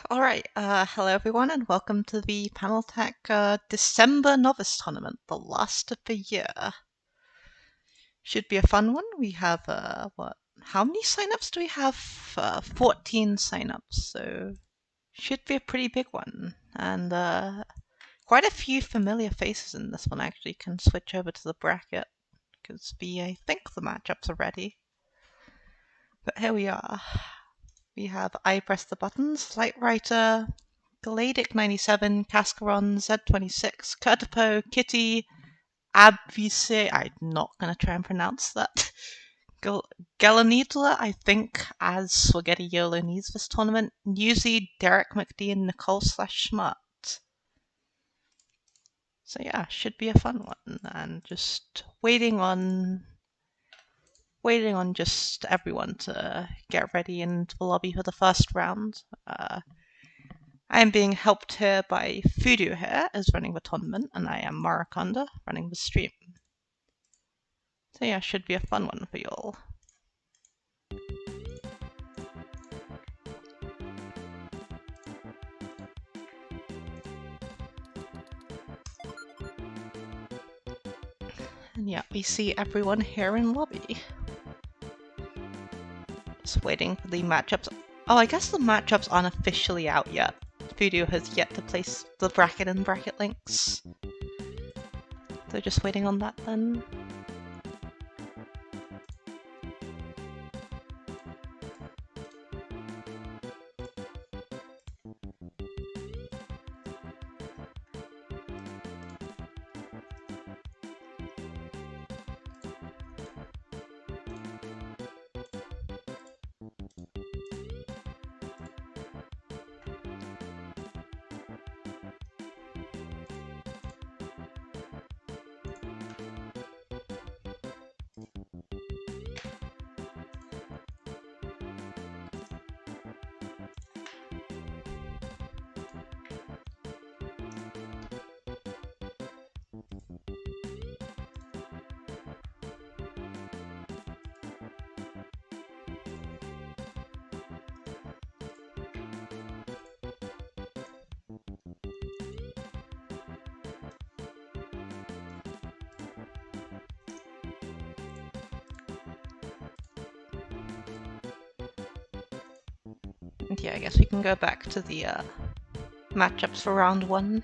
Alright, hello everyone and welcome to the Panel Tech December Novice Tournament, the last of the year. Should be a fun one. We have, how many signups do we have? 14 signups, so should be a pretty big one. And quite a few familiar faces in this one actually. Can switch over to the bracket, because I think the matchups are ready. But here we are. We have I Press the Buttons, Lightwriter, Galadic 97, Cascaron, Z26, Kurtapo, Kitty, Abvise, I'm not going to try and pronounce that. Galanidla, I think, as Spaghetti Yolo needs this tournament. Newsy, Derek McD, and Nicole /Schmart. So yeah, should be a fun one. And just waiting on just everyone to get ready into the lobby for the first round. I am being helped here by Fudu here, as running the tournament, and I am Maraconda, running the stream. So yeah, should be a fun one for y'all. And yeah, we see everyone here in lobby. Just waiting for the matchups. Oh, I guess the matchups aren't officially out yet. Fudu has yet to place the bracket and bracket links. So just waiting on that then. And yeah, I guess we can go back to the matchups for round one.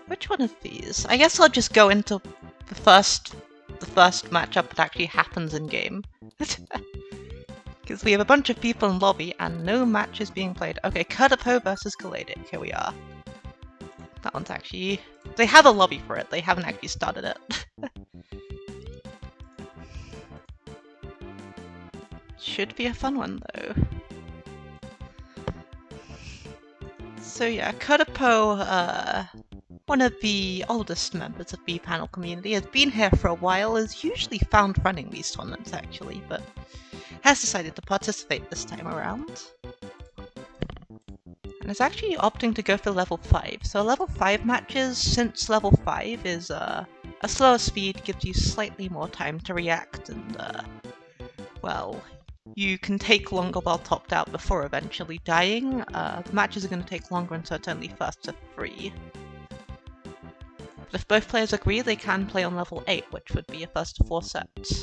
Which one of these? I guess I'll just go into the first matchup that actually happens in game. Because we have a bunch of people in lobby and no match is being played. Okay, Kurtapo versus Galadic. Here we are. That one's actually... They have a lobby for it. They haven't actually started it. Should be a fun one though. So yeah, Kurtapo, one of the oldest members of the panel community, has been here for a while, is usually found running these tournaments actually, but has decided to participate this time around. And is actually opting to go for level 5. So level 5 matches, since level 5 is a slower speed, gives you slightly more time to react and, well, you can take longer while topped out before eventually dying. The matches are going to take longer and so it's only first to 3. But if both players agree, they can play on level 8, which would be a first to 4 set. It'd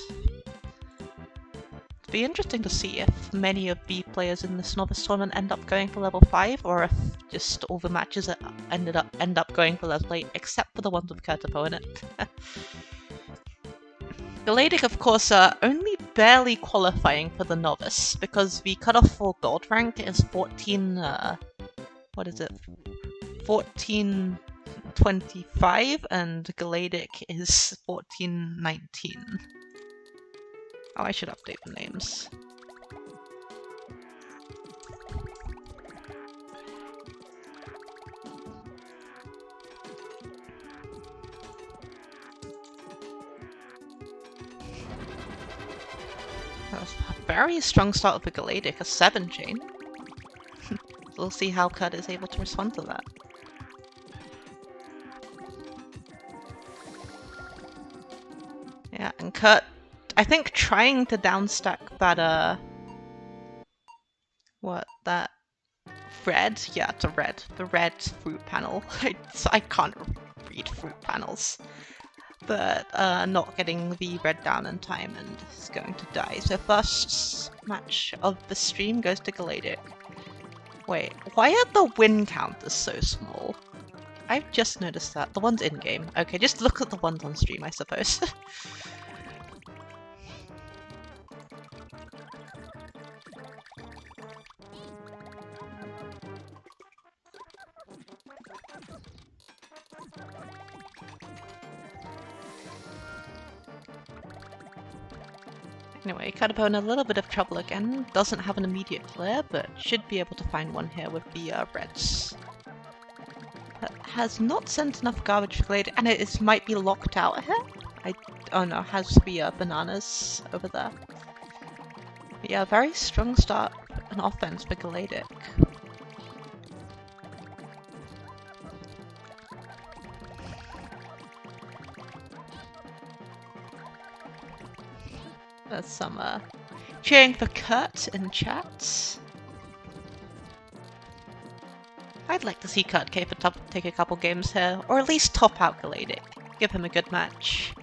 be interesting to see if many of the players in this novice tournament end up going for level 5, or if just all the matches end up going for level 8, except for the ones with Kurtapo in it. Galadic, of course, are only barely qualifying for the novice, because the cutoff for gold rank is 14, what is it? 1425, and Galadic is 1419. Oh, I should update the names. That was a very strong start with Galadic, a 7 chain. We'll see how Kurt is able to respond to that. Yeah, and Kurt, I think trying to downstack that, that red. Yeah, it's a red. The red fruit panel. I can't read fruit panels. But not getting the red down in time and is going to die. So first match of the stream goes to Galadic. Wait, why are the win counters so small? I've just noticed that. The ones in-game. Okay, just look at the ones on stream, I suppose. Anyway, Caterpillar in a little bit of trouble again. Doesn't have an immediate clear, but should be able to find one here with the reds. But has not sent enough garbage for Glade, and it might be locked out here. Oh no, has the bananas over there. But yeah, very strong start and offense for Galadic. There's some cheering for Kurt in chat. I'd like to see Kurt take a couple games here, or at least top out Galadic. Give him a good match.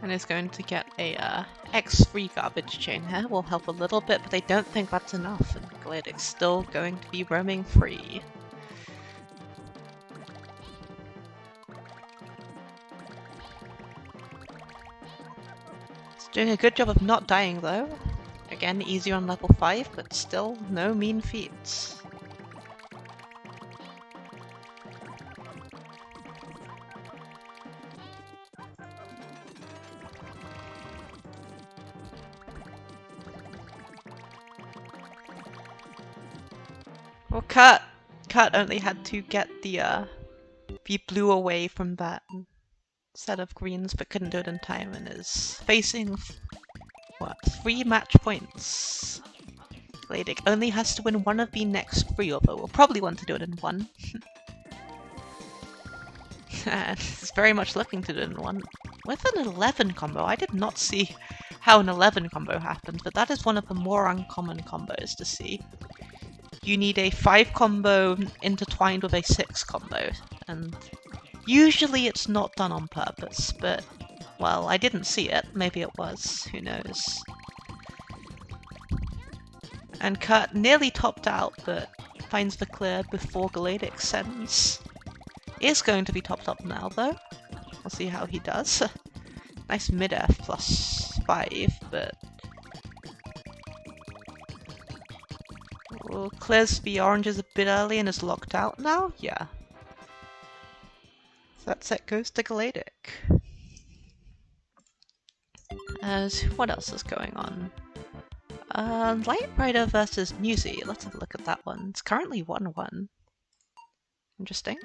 And he's going to get a X3 garbage chain here. Will help a little bit, but they don't think that's enough, and Galadic's still going to be roaming free. Doing a good job of not dying though. Again, easier on level 5, but still no mean feats. Well, Kurt only had to get the blue away from that set of greens, but couldn't do it in time, and is facing, what, 3 match points. Galadic only has to win one of the next 3, although we'll probably want to do it in 1. And it's very much looking to do it in 1. With an 11 combo, I did not see how an 11 combo happened, but that is one of the more uncommon combos to see. You need a 5 combo intertwined with a 6 combo, and usually it's not done on purpose, but, well, I didn't see it. Maybe it was. Who knows? And Kurt nearly topped out, but finds the clear before Galadic sends. Is going to be topped up now, though. We'll see how he does. Nice mid-F plus 5, but... Well, clears the oranges a bit early and is locked out now? Yeah. That set goes to Galadic. As what else is going on? Light Rider versus Newsy. Let's have a look at that one. It's currently 1-1. Interesting.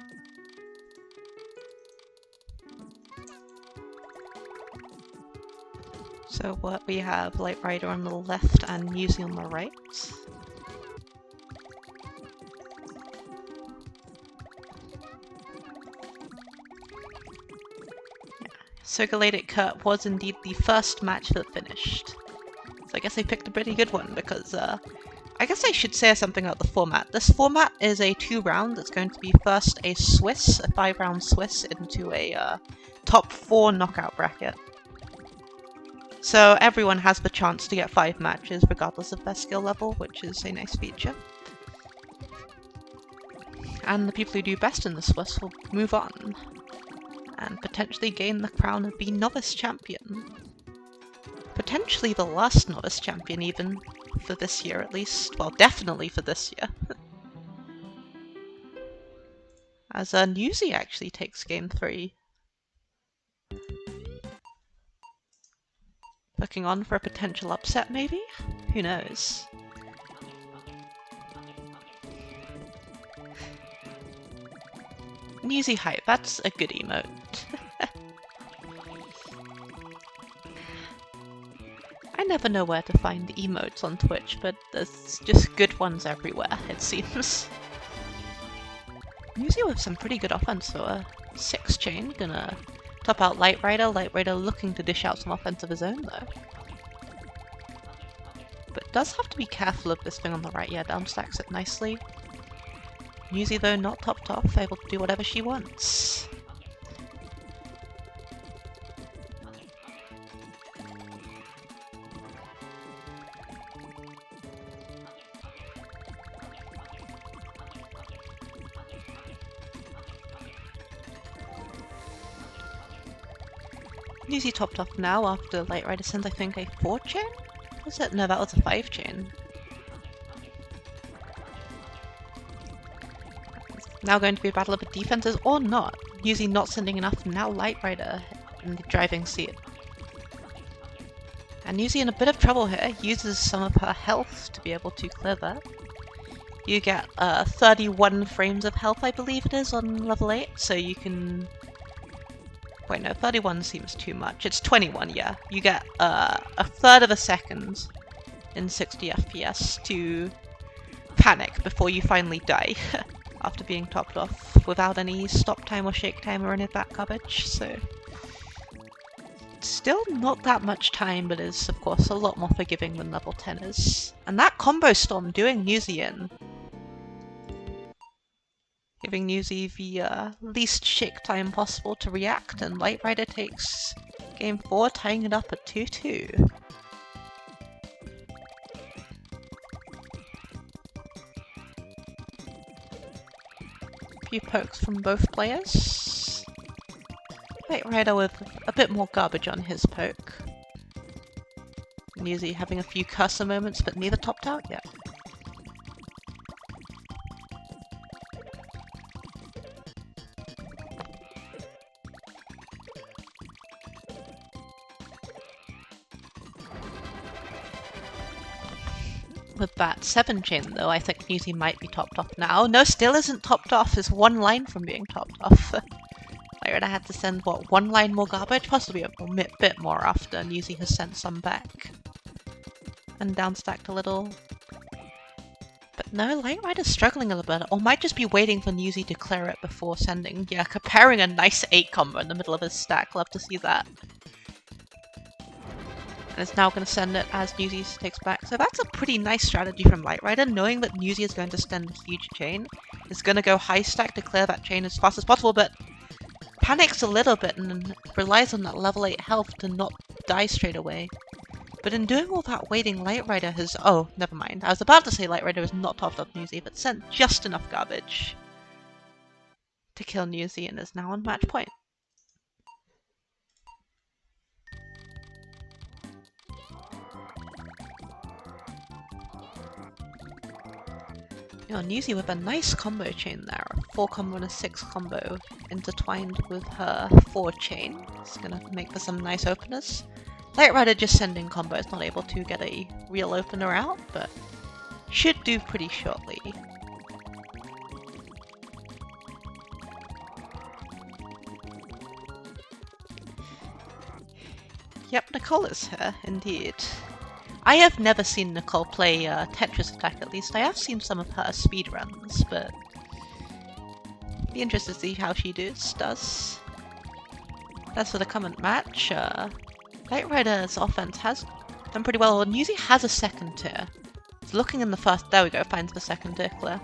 So what we have Light Rider on the left and Newsy on the right. So Galadic Kurt was indeed the first match that finished. So I guess they picked a pretty good one because, I guess I should say something about the format. This format is a 2-round. It's going to be first a Swiss, a 5-round Swiss into a top 4 knockout bracket. So everyone has the chance to get 5 matches regardless of their skill level, which is a nice feature. And the people who do best in the Swiss will move on and potentially gain the crown of the Novice Champion. Potentially the last Novice Champion even, for this year at least. Well, definitely for this year. As Newsy actually takes game 3. Looking on for a potential upset maybe? Who knows? Newsy hype, that's a good emote. I never know where to find the emotes on Twitch, but there's just good ones everywhere, it seems. Newsy with some pretty good offense, so a 6 chain, gonna top out Light Rider. Light Rider looking to dish out some offense of his own though. But Does have to be careful of this thing on the right. Yeah, down stacks it nicely. NOVICE though not topped off, able to do whatever she wants. NOVICE topped off now after Light Rider sends, I think, a 4-chain? Was it? No, that was a 5-chain. Now going to be a battle of the defenses or not. NOVICE not sending enough, now Light Rider in the driving seat. And NOVICE in a bit of trouble here, uses some of her health to be able to clear that. You get 31 frames of health, I believe it is, on level 8, so you can... Wait, no, 31 seems too much. It's 21, yeah. You get a third of a second in 60 FPS to panic before you finally die after being topped off without any stop time or shake time or any of that garbage, so... Still not that much time, but is, of course, a lot more forgiving than level 10 is. And that combo storm doing NOVICE in. Giving NOVICE the least shake time possible to react, and Light Rider takes game 4, tying it up at 2-2. Few pokes from both players. Light Rider with a bit more garbage on his poke. NOVICE having a few cursor moments, but neither topped out yet. With that 7-chain though, I think NOVICE might be topped off now. No, still isn't topped off, is one line from being topped off. Light Rider had to send, what, one line more garbage? Possibly a bit more after NOVICE has sent some back. And downstacked a little. But no, Light Rider's struggling a little bit, or might just be waiting for NOVICE to clear it before sending. Yeah, comparing a nice 8 combo in the middle of his stack, love to see that. And it's now going to send it as NOVICE takes back. So that's a pretty nice strategy from Light Rider, knowing that NOVICE is going to send a huge chain. Is going to go high stack to clear that chain as fast as possible, but panics a little bit and relies on that level 8 health to not die straight away. But in doing all that waiting, Light Rider has... Oh, never mind. I was about to say Light Rider is not topped off NOVICE, but sent just enough garbage to kill NOVICE and is now on match point. You know, NOVICE with a nice combo chain there. A 4 combo and a 6 combo intertwined with her 4 chain. It's gonna make for some nice openers. Light Rider just sending combos, not able to get a real opener out, but should do pretty shortly. Yep, Nicole is here, indeed. I have never seen Nicole play Tetris Attack, at least. I have seen some of her speedruns, but be interested to see how she does. As for the current match, Light Rider's offense has done pretty well. NOVICE has a second tier. It's looking in the first... There we go, finds the second tier clear.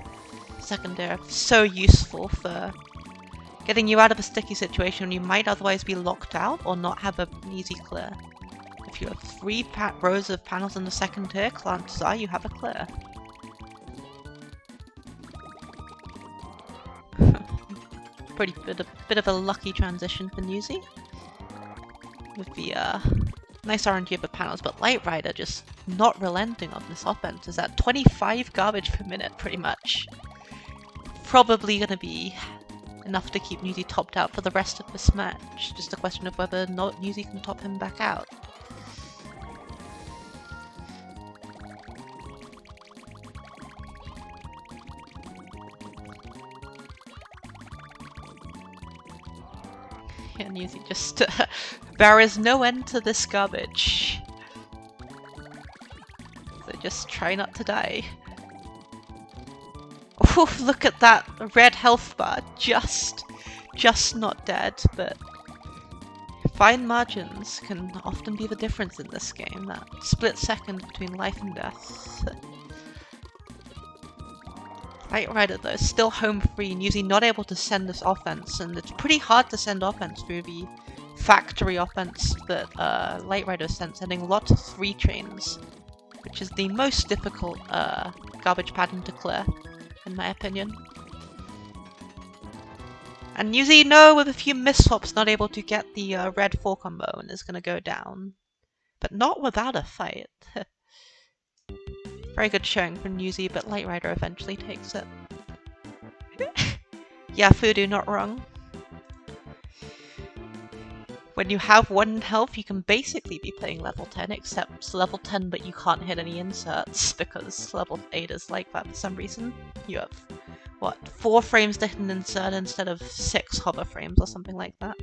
Second tier, so useful for getting you out of a sticky situation when you might otherwise be locked out or not have an easy clear. If you have 3 rows of panels in the second tier, chances are you have a clear. Pretty bit of a lucky transition for NOVICE. With the nice RNG of the panels, but Light Rider just not relenting on this offense. Is at 25 garbage per minute, pretty much. Probably going to be enough to keep NOVICE topped out for the rest of this match. Just a question of whether NOVICE can top him back out. Yeah, NOVICE just... there is no end to this garbage. So just try not to die. Oh, look at that red health bar. Just not dead, but Fine margins can often be the difference in this game, that split second between life and death. Light Rider though is still home free and usually not able to send this offense, and it's pretty hard to send offense through the factory offense that Light Rider sent, sending lots of 3 chains, which is the most difficult garbage pattern to clear, in my opinion. And usually no, with a few misswaps, not able to get the red 4 combo and is going to go down. But not without a fight. Very good showing from Yuzi, but Light Rider eventually takes it. Yeah, Fudu, not wrong. When you have 1 health, you can basically be playing level 10, except level 10 but you can't hit any inserts, because level 8 is like that for some reason. You have, what, 4 frames to hit an insert instead of 6 hover frames or something like that.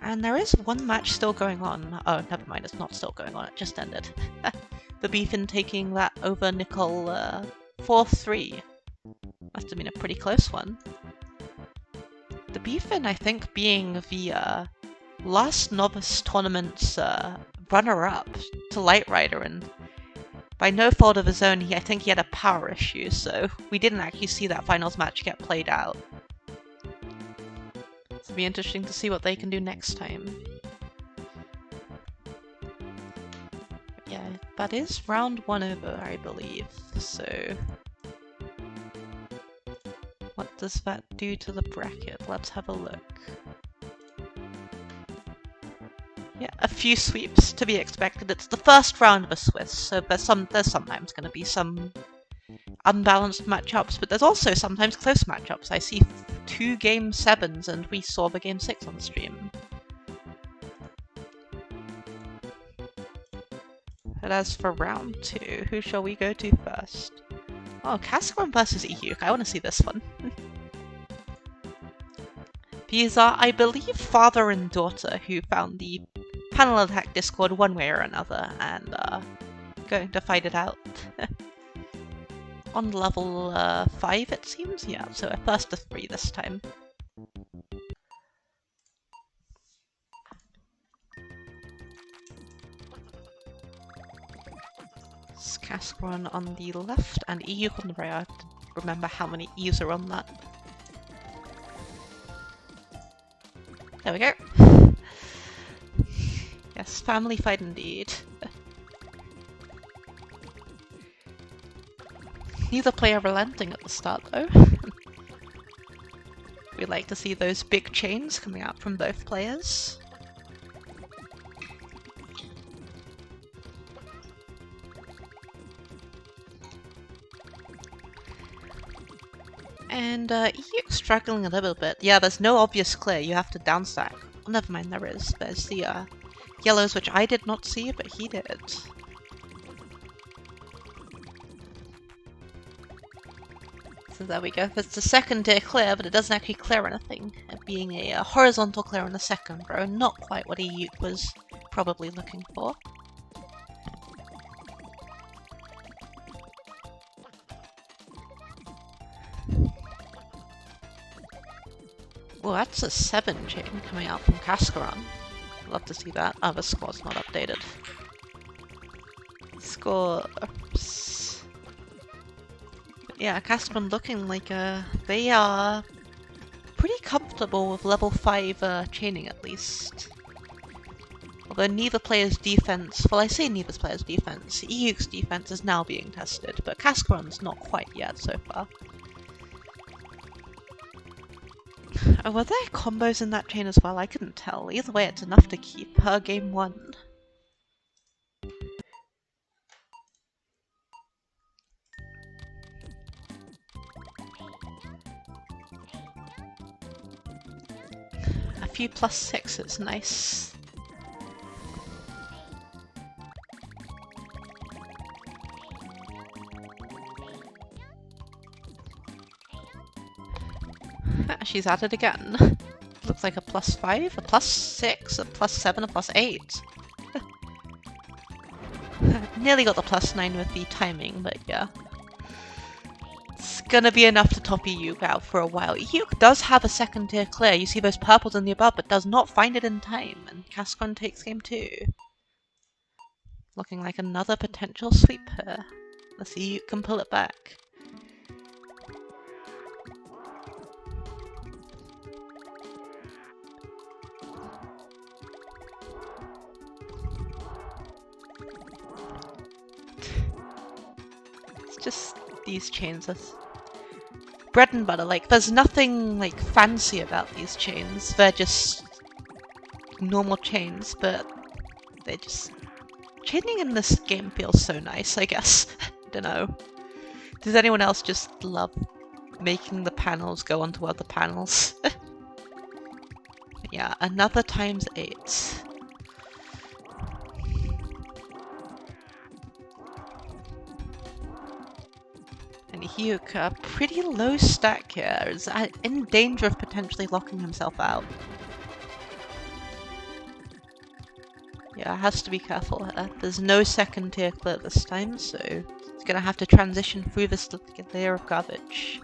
And there is 1 match still going on. Oh, never mind, it's not still going on, it just ended. The Beefin taking that over Nicole 4-3. Must have been a pretty close one. The Beefin, I think, being the last Novice tournament's runner-up to Light Rider, and by no fault of his own, I think he had a power issue, so we didn't actually see that finals match get played out. It'll be interesting to see what they can do next time. Yeah, that is round 1 over, I believe, so... What does that do to the bracket? Let's have a look. Yeah, a few sweeps to be expected. It's the first round of a Swiss, so there's sometimes going to be some unbalanced matchups, but there's also sometimes close matchups. I see 2 game 7s, and we saw the game 6 on the stream. But as for round 2, who shall we go to first? Oh, Cascaron versus Iyuk. I want to see this one. These are, I believe, father and daughter who found the Panel Attack Discord one way or another and going to fight it out. On level 5, it seems? Yeah, so a first to 3 this time. Cascaron on the left and Iyuk on the right. I have to remember how many E's are on that. There we go. Yes, family fight indeed. Neither player relenting at the start though. We like to see those big chains coming out from both players. And Iyuk's struggling a little bit. Yeah, there's no obvious clear, you have to downstack. Oh, never mind, there is. There's the yellows, which I did not see, but he did. So there we go. It's the second tier clear, but it doesn't actually clear anything. It being a horizontal clear in the second row, not quite what Iyuk was probably looking for. Well, that's a 7 chain coming out from Cascaron. Love to see that. Oh, the score's not updated. Score... Oops. Yeah, Cascaron looking like they are pretty comfortable with level 5 chaining at least. Although neither player's defense... Well, I say neither player's defense. Iyuk's defense is now being tested, but Cascaron's not quite yet so far. Oh, were there combos in that chain as well? I couldn't tell. Either way, it's enough to keep her game 1. A few +6s, nice. She's at it again. Looks like a +5, a +6, a +7, a +8. Nearly got the +9 with the timing, but yeah. It's gonna be enough to top Iyuk out for a while. Iyuk does have a second tier clear. You see those purples in the above, but does not find it in time. And Cascon takes game 2. Looking like another potential sweep here. Let's see Iyuk can pull it back. It's just these chains are bread and butter. Like, there's nothing like fancy about these chains. They're just normal chains, but they just... Chaining in this game feels so nice, I guess. I don't know. Does anyone else just love making the panels go onto other panels? Yeah, another ×8. And Iyuk, pretty low stack here, is in danger of potentially locking himself out. Yeah, has to be careful here. There's no second tier clear this time, so he's gonna have to transition through this layer of garbage.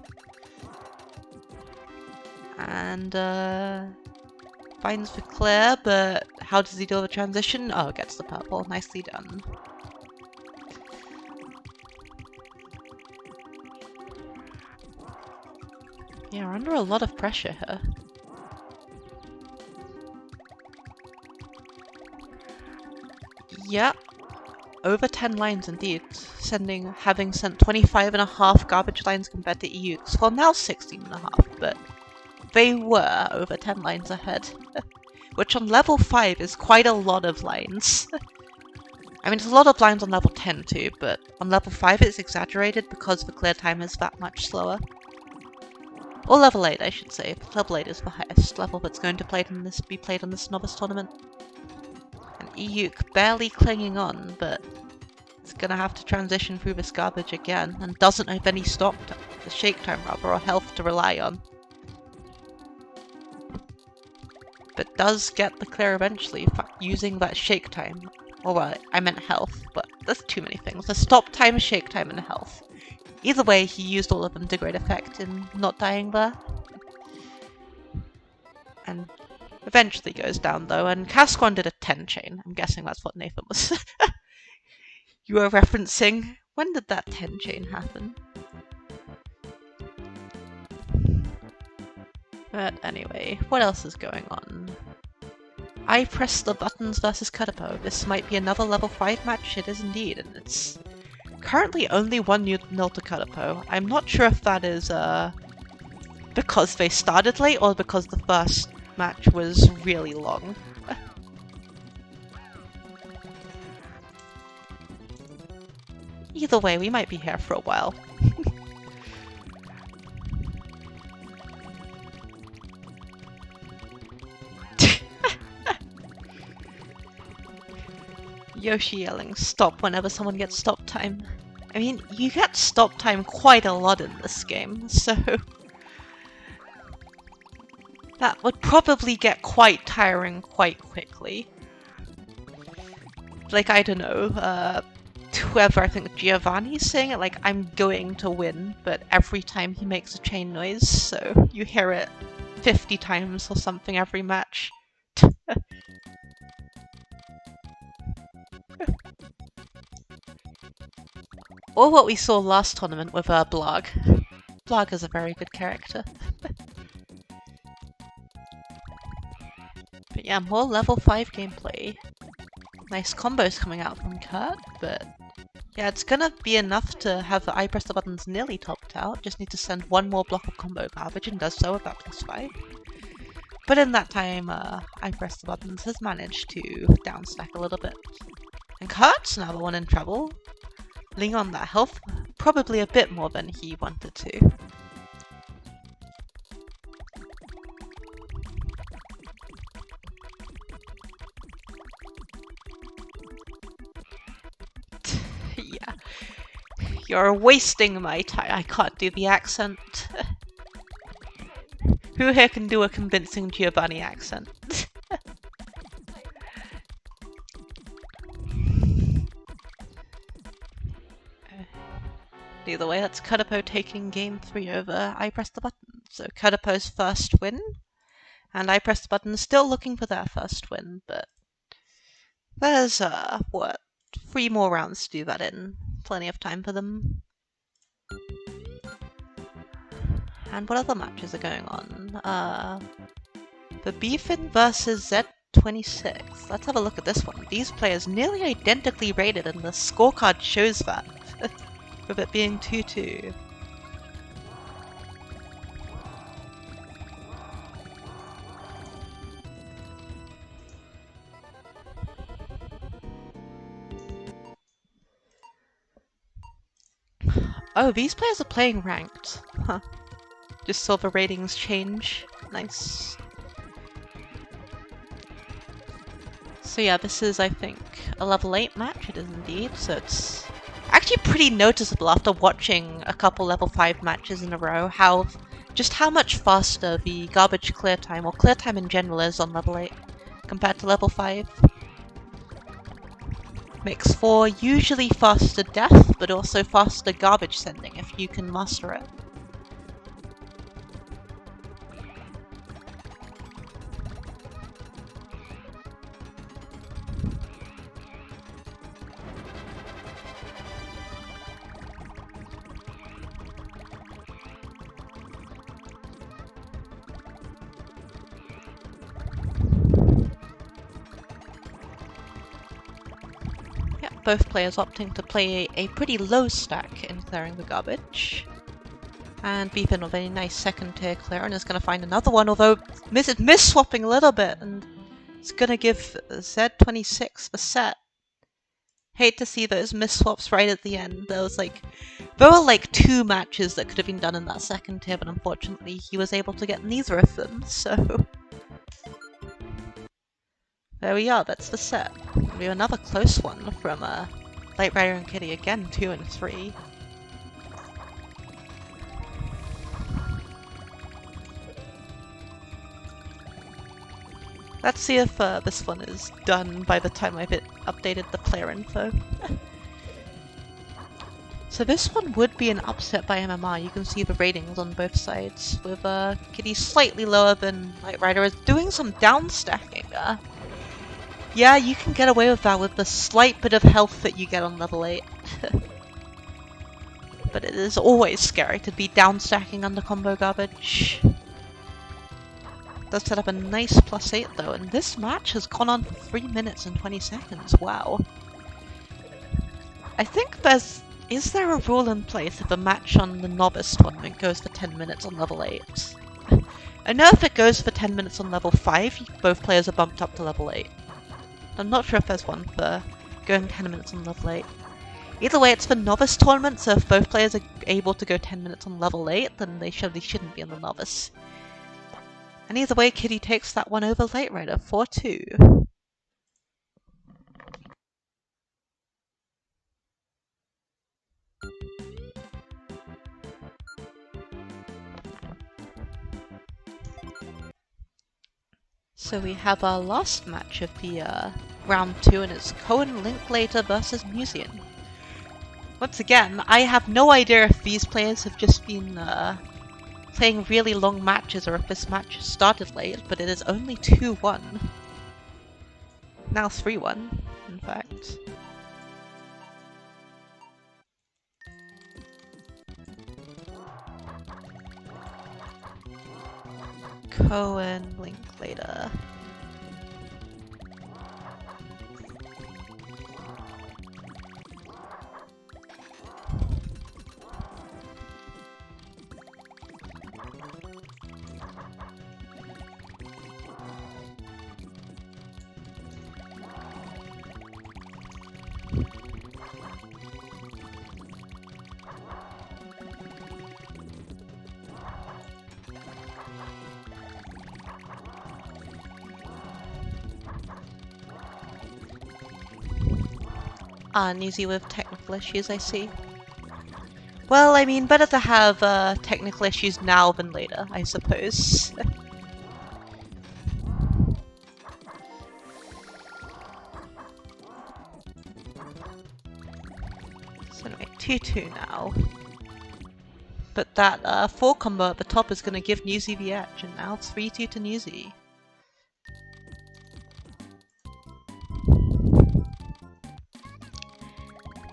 And finds the clear, but how does he deal with the transition? Oh, gets the purple. Nicely done. Yeah, we're under a lot of pressure here. Yeah, over 10 lines indeed. Having sent 25.5 garbage lines compared to Iyuk's. Well, now 16.5, but they were over 10 lines ahead. Which on level 5 is quite a lot of lines. I mean, it's a lot of lines on level 10 too, but on level 5 it's exaggerated because the clear time is that much slower. Or level 8, I should say. Level 8 is the highest level that's going to be played in this novice tournament. And Iyuk barely clinging on, but it's gonna have to transition through this garbage again, and doesn't have any the shake time rather, or health to rely on. But does get the clear eventually, using that shake time. Or well, I meant health, but there's too many things. The stop time, shake time, and health. Either way, he used all of them to great effect in not dying there. And eventually goes down though, and Casquan did a 10 chain. I'm guessing that's what Nathan was you were referencing. When did that 10 chain happen? But anyway, what else is going on? I press the buttons versus Katapo. This might be another level 5 match. It is indeed, and it's currently only 1-0 to Katapo. I'm not sure if that is because they started late or because the first match was really long. Either way, we might be here for a while. Yoshi yelling stop whenever someone gets stop time. I mean, you get stop time quite a lot in this game, so that would probably get quite tiring quite quickly. Like, I don't know, whoever, I think Giovanni's saying it, like, I'm going to win, but every time he makes a chain noise, so you hear it 50 times or something every match. Or what we saw last tournament with Blarg. Blarg is a very good character. But yeah, more level 5 gameplay. Nice combos coming out from Kurt, but yeah, it's gonna be enough to have the I press the buttons nearly topped out. Just need to send one more block of combo garbage and does so with that +5. But in that time, I press the buttons has managed to downstack a little bit. And Kurt's now the one in trouble. Leaning on that health, probably a bit more than he wanted to. Yeah. You're wasting my time. I can't do the accent. Who here can do a convincing Giovanni accent? Either way, that's Kadapo taking game 3 over I Press the Button. So Kadapo's first win, and I Press the Button still looking for their first win, but there's, 3 more rounds to do that in. Plenty of time for them. And what other matches are going on? The Beefin versus Z26. Let's have a look at this one. These players nearly identically rated, and the scorecard shows that, with it being 2-2. Oh, these players are playing ranked. Huh. Just saw the ratings change. Nice. So yeah, this is, I think, a level 8 match. It is indeed. So it's actually pretty noticeable after watching a couple level 5 matches in a row just how much faster the garbage clear time, or clear time in general, is on level 8 compared to level 5. Makes for usually faster death, but also faster garbage sending if you can master it. Both players opting to play a pretty low stack in clearing the garbage. And Beefin with a nice second tier clear, and is going to find another one, although miss-swapping a little bit, and it's going to give Z26 the set. Hate to see those miss-swaps right at the end. There were like 2 matches that could have been done in that second tier, but unfortunately he was able to get neither of them, so... There we are, that's the set. We have another close one from Light Rider and Kitty again, 2 and 3. Let's see if this one is done by the time I've updated the player info. So this one would be an upset by MMR. You can see the ratings on both sides, with Kitty slightly lower than Light Rider, is doing some down stacking. Yeah, you can get away with that with the slight bit of health that you get on level 8. But it is always scary to be down stacking under combo garbage. Does set up a nice +8 though, and this match has gone on for 3 minutes and 20 seconds. Wow. I think is there a rule in place if a match on the Novice tournament goes for 10 minutes on level 8? I know if it goes for 10 minutes on level 5, both players are bumped up to level 8. I'm not sure if there's one for going 10 minutes on level 8. Either way, it's for Novice tournament, so if both players are able to go 10 minutes on level 8, then they shouldn't be on the Novice. And either way, Kitty takes that one over Light Rider, 4-2. So we have our last match of the round 2, and it's Cohen Linklater versus Museum. Once again, I have no idea if these players have just been playing really long matches or if this match started late, but it is only 2-1. Now 3-1, in fact. Cohen Linklater. Newsy with technical issues, I see. Well, I mean, better to have technical issues now than later, I suppose. So anyway, 2-2 now. But that 4 combo at the top is going to give Newsy the edge, and now 3-2 to Newsy.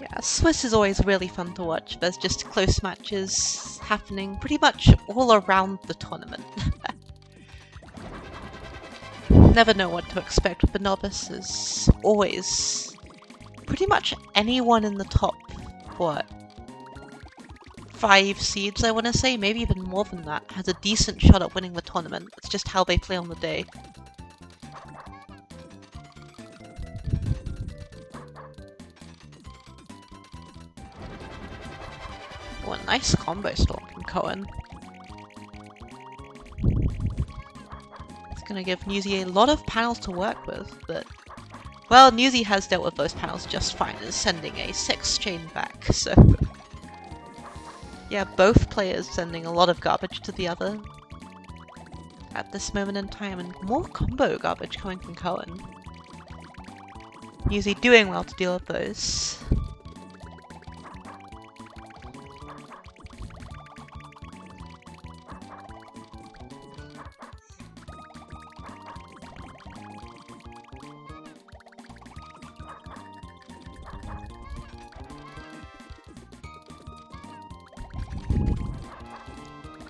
Yeah, Swiss is always really fun to watch. There's just close matches happening pretty much all around the tournament. Never know what to expect with the Novice. Is always pretty much anyone in the top, what, 5 seeds I want to say, maybe even more than that, has a decent shot at winning the tournament. It's just how they play on the day. Oh, a nice combo storm from Cohen. It's gonna give Newsy a lot of panels to work with, but well, Newsy has dealt with those panels just fine, as sending a 6 chain back, so yeah, both players sending a lot of garbage to the other at this moment in time, and more combo garbage coming from Cohen. Newsy doing well to deal with those.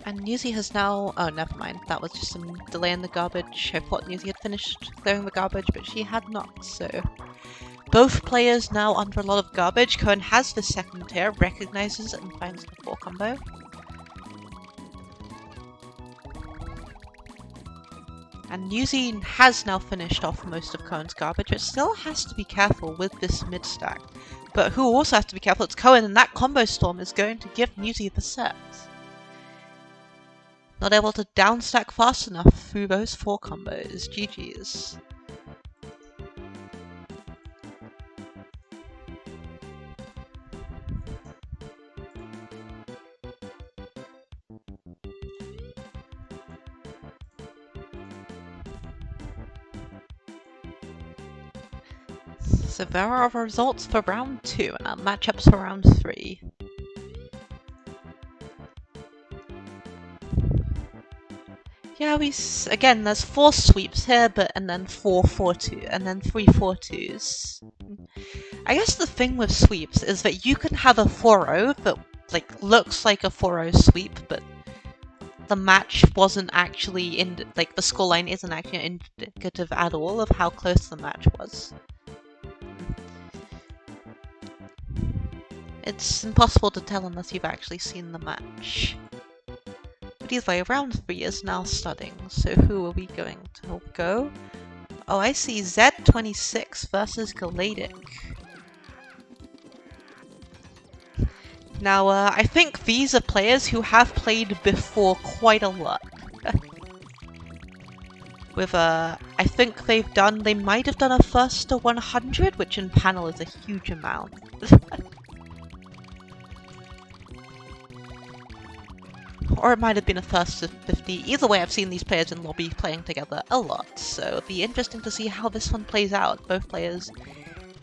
And Newsy has now... oh, never mind. That was just some delay in the garbage. I thought Newsy had finished clearing the garbage, but she had not, so... both players now under a lot of garbage. Cohen has the second tier, recognizes it, and finds the 4 combo. And Newsy has now finished off most of Cohen's garbage, but still has to be careful with this mid stack. But who also has to be careful? It's Cohen, and that combo storm is going to give Newsy the set. Not able to downstack fast enough through those 4 combos. GG's. So there are our results for round 2 and our matchups for round 3. Yeah, again, there's 4 sweeps here, and then 4 4-2, and then 3 4-2s. I guess the thing with sweeps is that you can have a 4-0 that like looks like a 4-0 sweep, but the match wasn't actually the scoreline isn't actually indicative at all of how close the match was. It's impossible to tell unless you've actually seen the match. But either way, round 3 is now starting, so who are we going to go? Oh, I see Z26 versus Galadic. Now, I think these are players who have played before quite a lot. With, I think they might have done a first to 100, which in panel is a huge amount. Or it might have been a first to 50. Either way, I've seen these players in lobby playing together a lot, so it'll be interesting to see how this one plays out. Both players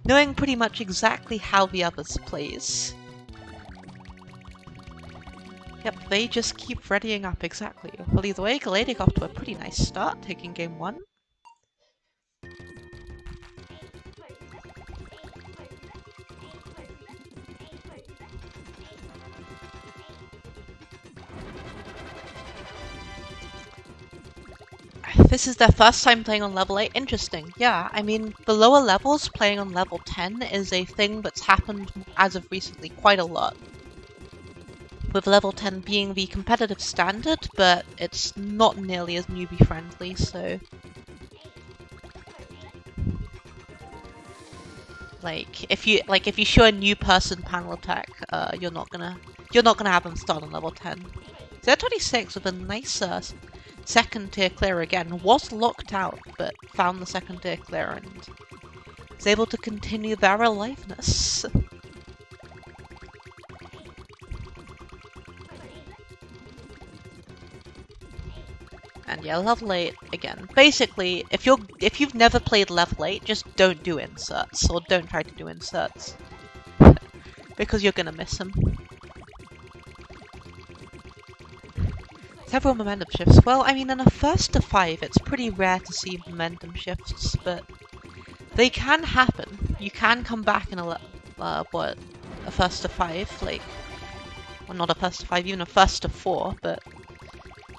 knowing pretty much exactly how the others plays. Yep, they just keep readying up exactly. Well, either way, Galadic off to a pretty nice start, taking game 1. This is their first time playing on level 8. Interesting. Yeah, I mean, the lower levels playing on level 10 is a thing that's happened as of recently quite a lot. With level 10 being the competitive standard, but it's not nearly as newbie friendly, so... if you show a new person panel attack, you're not gonna have them start on level 10. Z26 with a nicer second tier clear again, was locked out, but found the second tier clear and is able to continue their aliveness. And yeah, level 8 again. Basically, if you've never played level 8, just don't do inserts, or don't try to do inserts. Because you're gonna miss them. Several momentum shifts. Well, I mean, in a first to 5, it's pretty rare to see momentum shifts, but they can happen. You can come back in a first to 5, like, well, not a first to 5, even a first to 4, but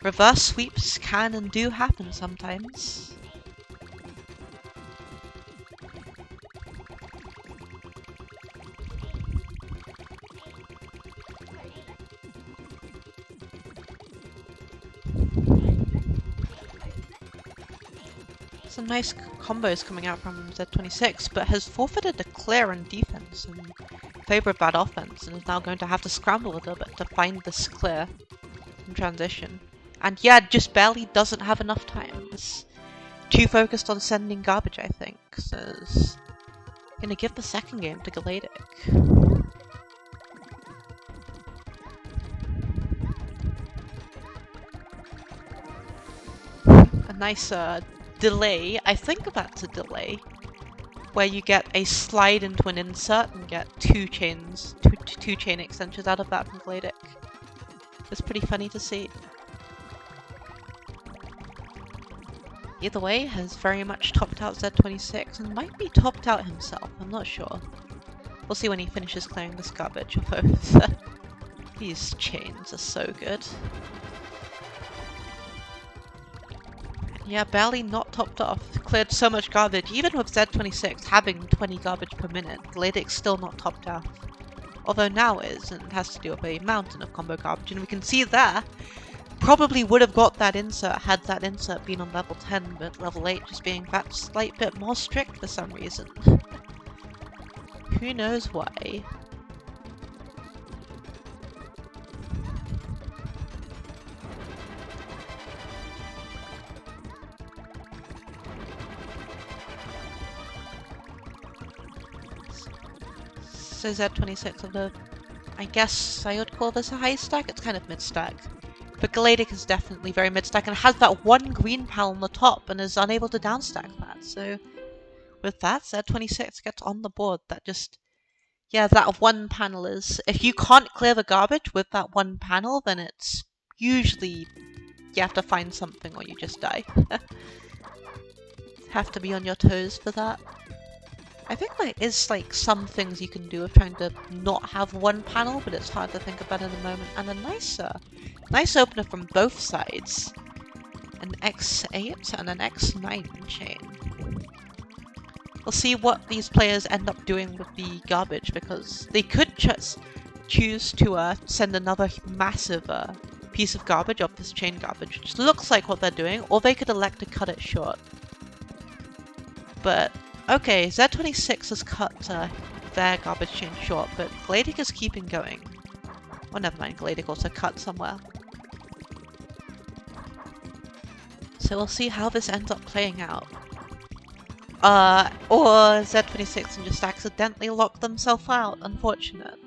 reverse sweeps can and do happen sometimes. Some nice combos coming out from Z26, but has forfeited a clear in defense in favor of bad offense, and is now going to have to scramble a little bit to find this clear in transition. And yeah, just barely doesn't have enough time. Is too focused on sending garbage, I think. So is gonna give the second game to Galadic. A nice delay. I think that's a delay where you get a slide into an insert and get two chain extensions out of that from Galadic. It's pretty funny to see. Either way, has very much topped out Z26 and might be topped out himself, I'm not sure. We'll see when he finishes clearing this garbage, although these chains are so good. Yeah, barely not topped off. Cleared so much garbage, even with Z26 having 20 garbage per minute, Galadic's still not topped off. Although now is, and it has to do with a mountain of combo garbage, and we can see there, probably would have got that insert had that insert been on level 10, but level 8 just being that slight bit more strict for some reason. Who knows why? So Z26 of the, I guess I would call this a high stack, it's kind of mid stack. But Galadic is definitely very mid stack and has that one green panel on the top and is unable to downstack that. So with that, Z26 gets on the board. That just, yeah, that one panel is, if you can't clear the garbage with that one panel, then it's usually you have to find something or you just die. Have to be on your toes for that. I think there is like some things you can do of trying to not have one panel, but it's hard to think about in the moment. And a nice opener from both sides. An X8 and an X9 chain. We'll see what these players end up doing with the garbage, because they could just choose to send another massive piece of garbage off this chain garbage, which looks like what they're doing, or they could elect to cut it short. But okay, Z26 has cut their garbage chain short, but Galadic is keeping going. Oh, never mind, Galadic also cut somewhere. So we'll see how this ends up playing out. Or Z26 and just accidentally lock themselves out, unfortunate.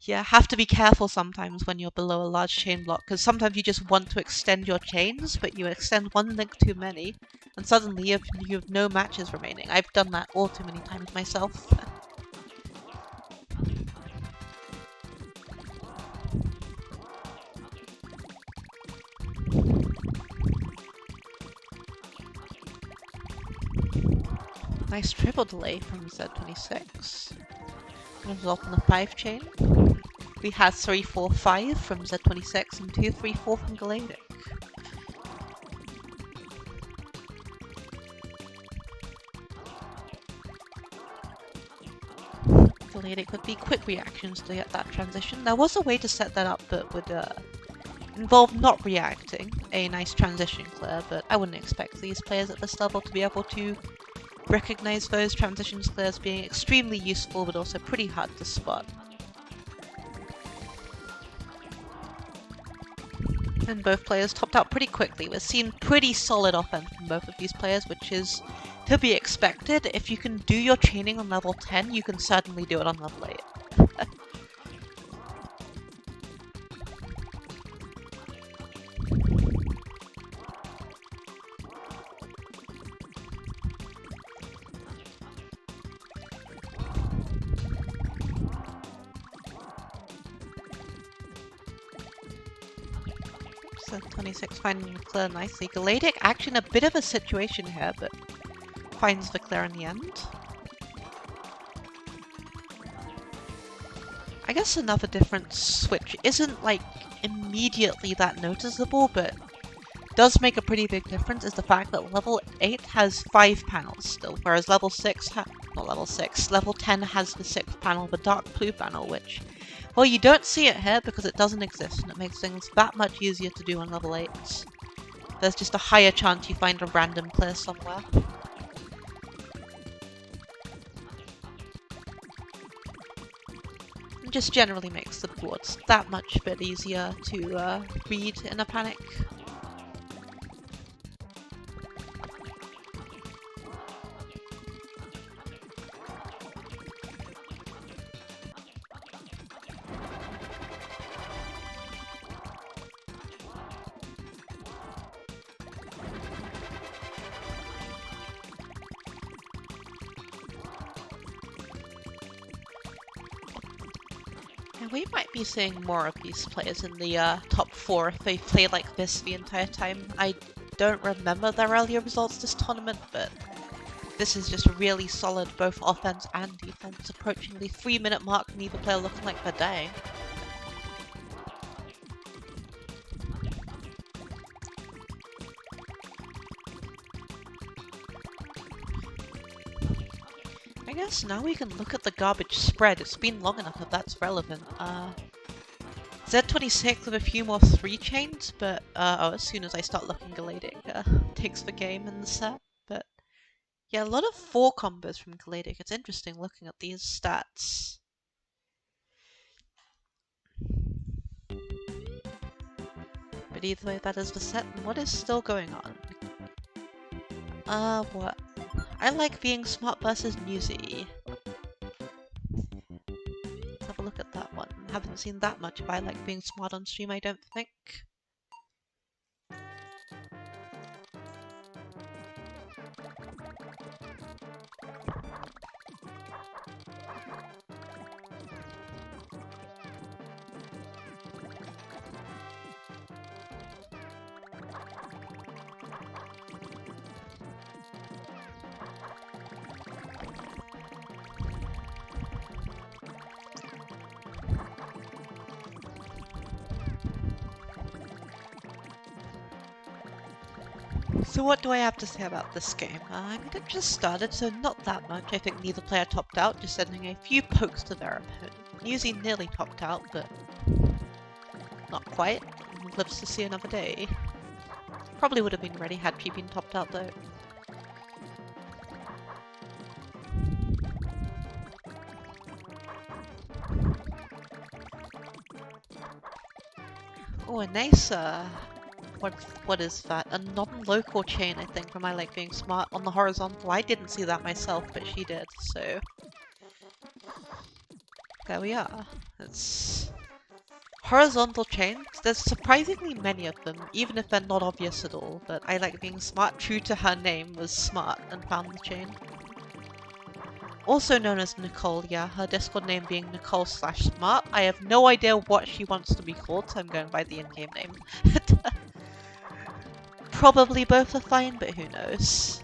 Yeah, have to be careful sometimes when you're below a large chain block, because sometimes you just want to extend your chains, but you extend one link too many, and suddenly you have no matches remaining. I've done that all too many times myself. Nice triple delay from Z26. Gonna result in a 5 chain. We had 3-4-5 from Z26 and 2-3-4 from Galadic. Galadic would be quick reactions to get that transition. There was a way to set that up that would involve not reacting. A nice transition clear, but I wouldn't expect these players at this level to be able to recognize those transitions clears being extremely useful, but also pretty hard to spot. And both players topped out pretty quickly. We've seen pretty solid offense from both of these players, which is to be expected. If you can do your chaining on level 10, you can certainly do it on level 8. Z26 finding the clear nicely. Galadic actually in a bit of a situation here, but finds the clear in the end. I guess another difference, which isn't like immediately that noticeable, but does make a pretty big difference, is the fact that level 8 has 5 panels still, whereas level 6, not level 6, level 10 has the 6th panel, the dark blue panel, which, well, you don't see it here because it doesn't exist, and it makes things that much easier to do on level 8. There's just a higher chance you find a random clear somewhere. It just generally makes the boards that much bit easier to read in a panic. And we might be seeing more of these players in the top 4 if they play like this the entire time. I don't remember their earlier results this tournament, but this is just really solid both offense and defense, approaching the 3-minute mark, neither player looking like they're dying. I guess now we can look at the garbage spread. It's been long enough if that's relevant. Z26 with a few more 3 chains, but as soon as I start looking Galadic, takes the game in the set. But yeah, a lot of 4 combos from Galadic. It's interesting looking at these stats. But either way, that is the set, and what is still going on? What? I like being smart versus Newsy. Let's have a look at that one. Haven't seen that much of I like being smart on stream, I don't think. So what do I have to say about this game? I mean, it just started, so not that much. I think neither player topped out, just sending a few pokes to their opponent. Newsy nearly topped out, but not quite. Lives to see another day. Probably would have been ready had she been topped out, though. Oh, a nice, what is that? A non-local chain, I think, from I Like Being Smart on the horizontal. I didn't see that myself, but she did, so there we are. It's horizontal chains. There's surprisingly many of them, even if they're not obvious at all, but I Like Being Smart, true to her name, was smart and found the chain. Also known as Nicole, yeah, her Discord name being Nicole/Smart. I have no idea what she wants to be called, so I'm going by the in-game name. Probably both are fine, but who knows.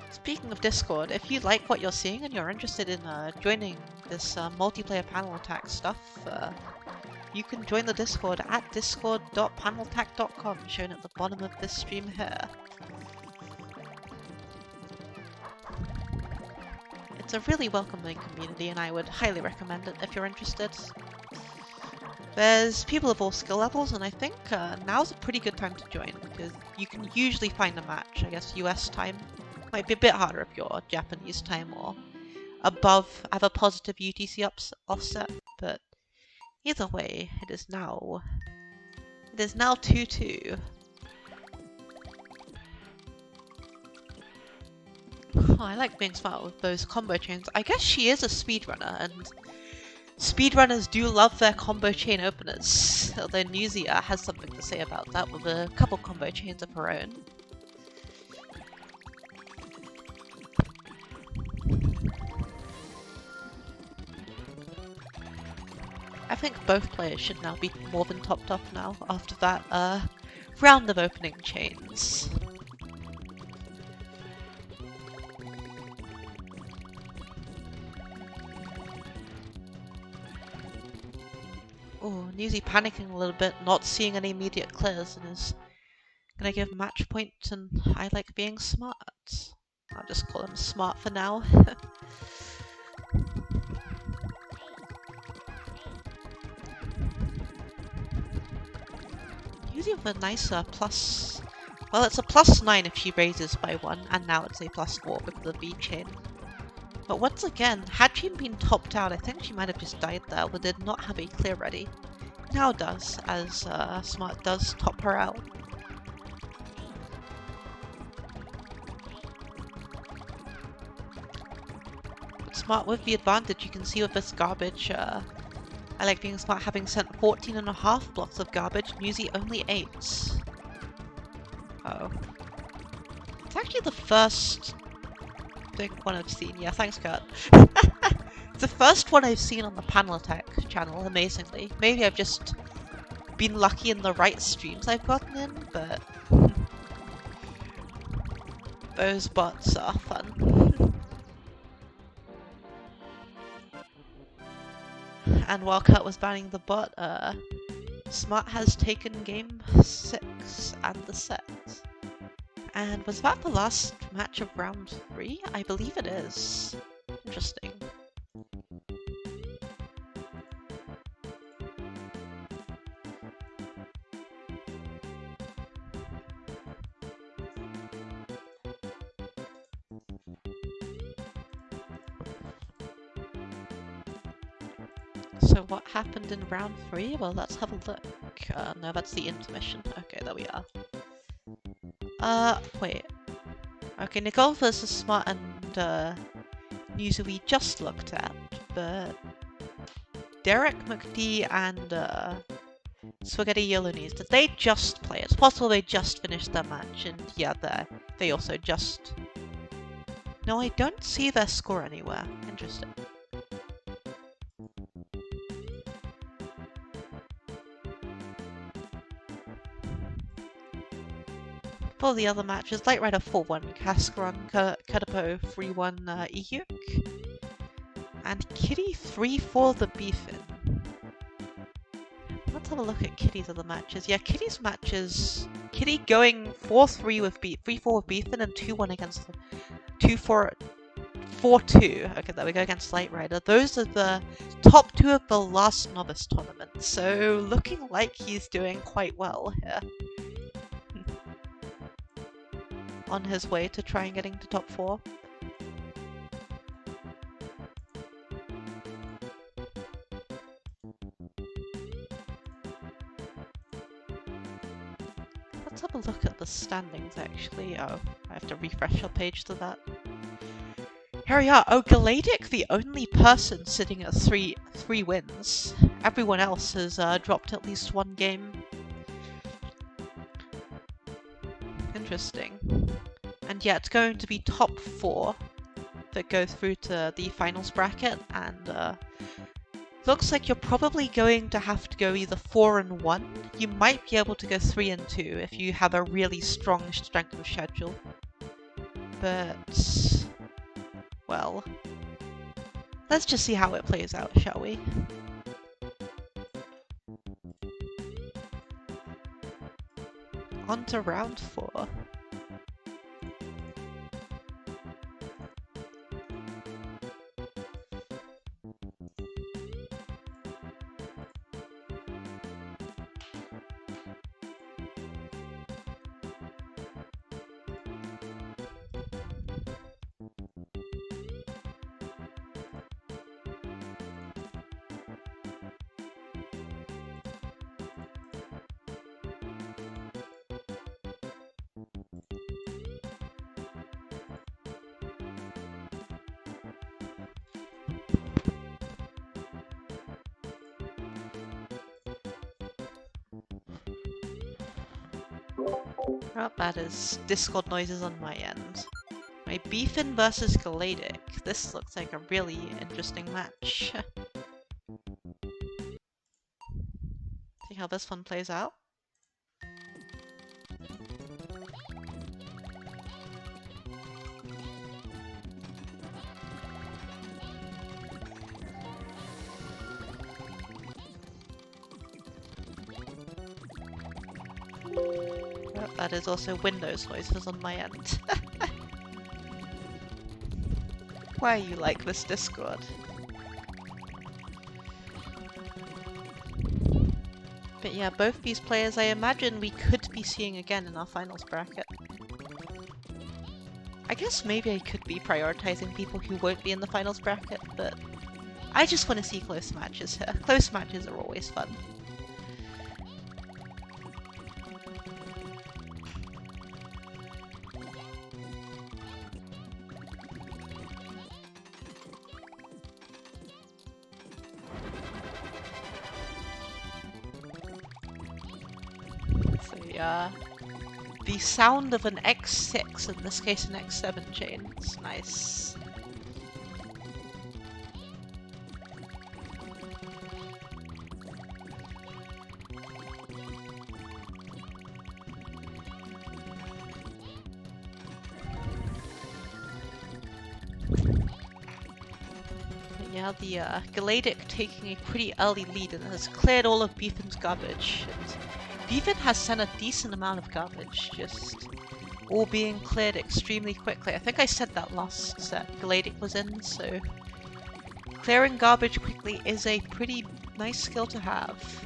Speaking of Discord, if you like what you're seeing and you're interested in joining this multiplayer panel attack stuff, you can join the Discord at discord.panelattack.com, shown at the bottom of this stream here. It's a really welcoming community, and I would highly recommend it if you're interested. There's people of all skill levels, and I think now's a pretty good time to join, because you can usually find a match. I guess US time might be a bit harder if you're Japanese time or above, have a positive UTC offset, but either way, it is now 2-2. Oh, I like being smart with those combo chains. I guess she is a speedrunner, and speedrunners do love their combo chain openers, although Newsia has something to say about that with a couple combo chains of her own. I think both players should now be more than topped up now after that round of opening chains. Oh, Newsy panicking a little bit, not seeing any immediate clears, and is gonna give match point, and I like being smart. I'll just call him smart for now. Newsy with a nicer plus... Well, it's a +9 if she raises by 1, and now it's a +4 with the V chain. But once again, had she been topped out, I think she might have just died there, but did not have a clear ready. Now does, as Smart does top her out. Smart with the advantage, you can see with this garbage, I like being Smart having sent 14.5 blocks of garbage, Newsy only 8. Oh. It's actually the first big one I've seen. Yeah, thanks, Kurt. It's the first one I've seen on the Panel Attack channel, amazingly. Maybe I've just been lucky in the right streams I've gotten in, but those bots are fun. And while Kurt was banning the bot, Smart has taken game 6 and the set. And was that the last match of round 3? I believe it is. Interesting. So what happened in round 3? Well, let's have a look. No, that's the intermission. Okay, there we are. Wait. Okay, Nicole versus Smart and Newsy we just looked at, but Derek, McD, and Spaghetti Yellow Knees, did they just play? It's possible they just finished their match, and yeah, they also just... No, I don't see their score anywhere. Interesting. For the other matches, Light Rider 4-1, Cascaron, Kadapo 3-1 Euk, and Kitty 3-4 the Beefin. Let's have a look at Kitty's other matches. Yeah, Kitty's matches, Kitty going 4-3 with 3-4 with Beefin and 2-1 against 2-4, 4-2. Okay, there we go against Light Rider. Those are the top 2 of the last Novice tournament, so looking like he's doing quite well here. On his way to try and getting to top 4. Let's have a look at the standings actually. Oh, I have to refresh our page to that. Here we are. Oh, Galadic, the only person sitting at 3 wins. Everyone else has dropped at least 1 game. Interesting. And yeah, it's going to be top 4 that go through to the finals bracket, and looks like you're probably going to have to go either 4-1. You might be able to go 3-2 if you have a really strong strength of schedule. But, well, let's just see how it plays out, shall we? On to round 4. Oh, that is Discord noises on my end. My Beefin versus Galadic. This looks like a really interesting match. how this one plays out. Well, that is also Windows noises on my end. Why are you like this, Discord? But yeah, both these players I imagine we could be seeing again in our finals bracket. I guess maybe I could be prioritizing people who won't be in the finals bracket, but I just want to see close matches here. Close matches are always fun. So yeah, the sound of an X6, in this case an X7 chain, it's nice. But yeah, the Galadic taking a pretty early lead and has cleared all of Beethan's garbage. And Beethan has sent a decent amount of garbage, just all being cleared extremely quickly. I think I said that last set Galadic was in, so clearing garbage quickly is a pretty nice skill to have.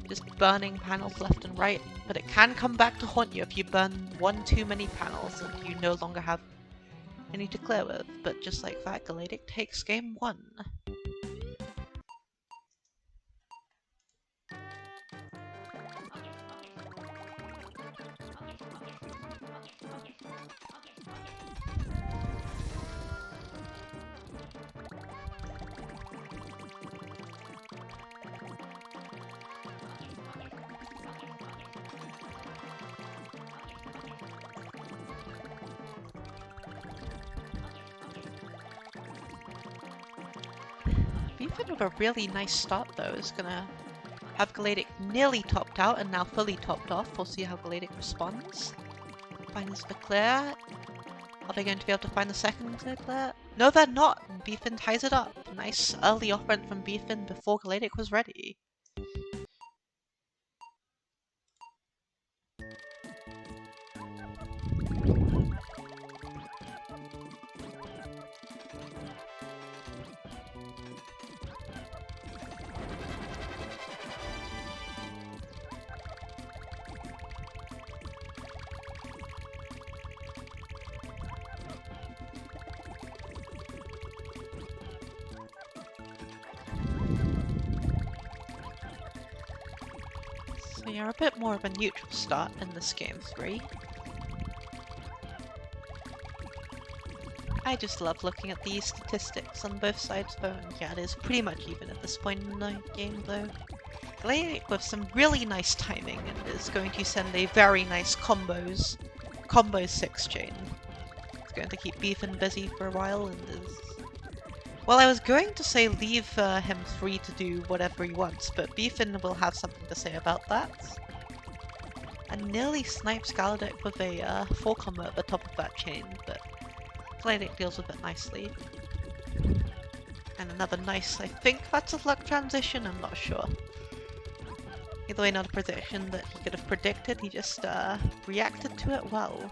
Just burning panels left and right, but it can come back to haunt you if you burn one too many panels and you no longer have any to clear with. But just like that, Galadic takes game 1. Beefin with a really nice start though is gonna have Galadic nearly topped out and now fully topped off. We'll see how Galadic responds. Finds the clear. Are they going to be able to find the second clear? No, they're not. Beefin ties it up. Nice early offense from Beefin before Galadic was ready. So you're a bit more of a neutral start in this game 3. I just love looking at these statistics on both sides though, and yeah, it is pretty much even at this point in the game though. Galadic with some really nice timing and is going to send a very nice combo 6 chain. It's going to keep Beefin busy for a while and is... Well, I was going to say leave him free to do whatever he wants, but Beefin will have something to say about that. And nearly snipes Galadic with a 4 combo at the top of that chain, but Galadic deals with it nicely. And another nice, I think that's a luck transition, I'm not sure. Either way, not a prediction that he could have predicted, he just reacted to it well.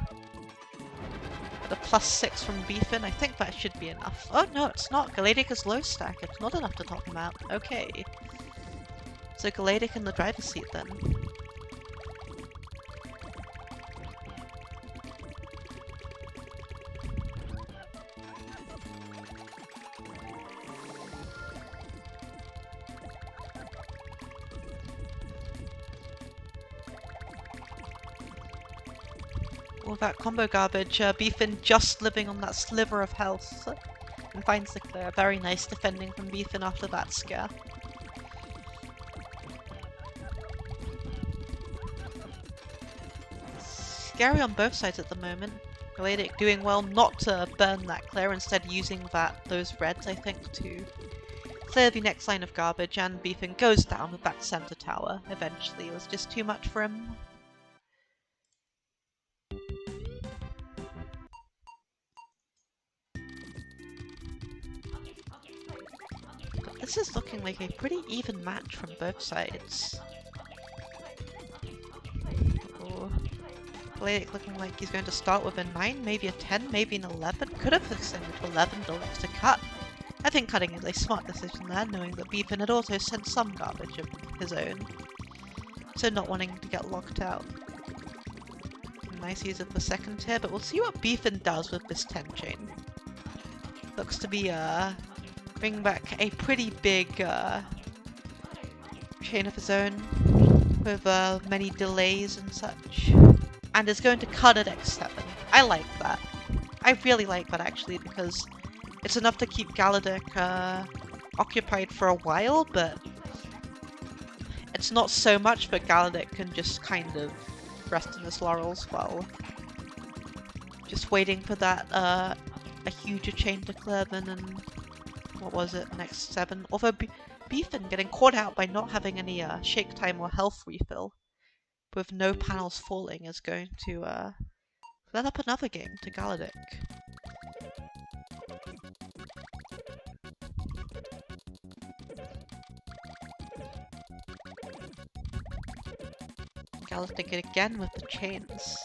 The +6 from Beefin, I think that should be enough. Oh no, it's not. Galadic is low stack. It's not enough to top him out. Okay. So Galadic in the driver's seat then. All that combo garbage, Beefin just living on that sliver of health and finds the clear. Very nice defending from Beefin after that scare. Scary on both sides at the moment. Galadic doing well not to burn that clear, instead using those reds I think to clear the next line of garbage, and Beefin goes down with that center tower. Eventually, it was just too much for him. But this is looking like a pretty even match from both sides. Palladic looking like he's going to start with a 9, maybe a 10, maybe an 11. Could have extended to 11, but elects to cut. I think cutting is a smart decision there, knowing that Beefin had also sent some garbage of his own. So not wanting to get locked out. Nice use of the second tier, but we'll see what Beefin does with this 10 chain. Looks to be bringing back a pretty big chain of his own, with many delays and such. And is going to cut at X7. I like that. I really like that actually, because it's enough to keep Galadic occupied for a while, but it's not so much that Galadic can just kind of rest in his laurels while just waiting for that a huger chain to clear than in, what was it, next 7. Although Beefin getting caught out by not having any shake time or health refill, with no panels falling, is going to let up another game to Galadic. Galadic it again with the chains.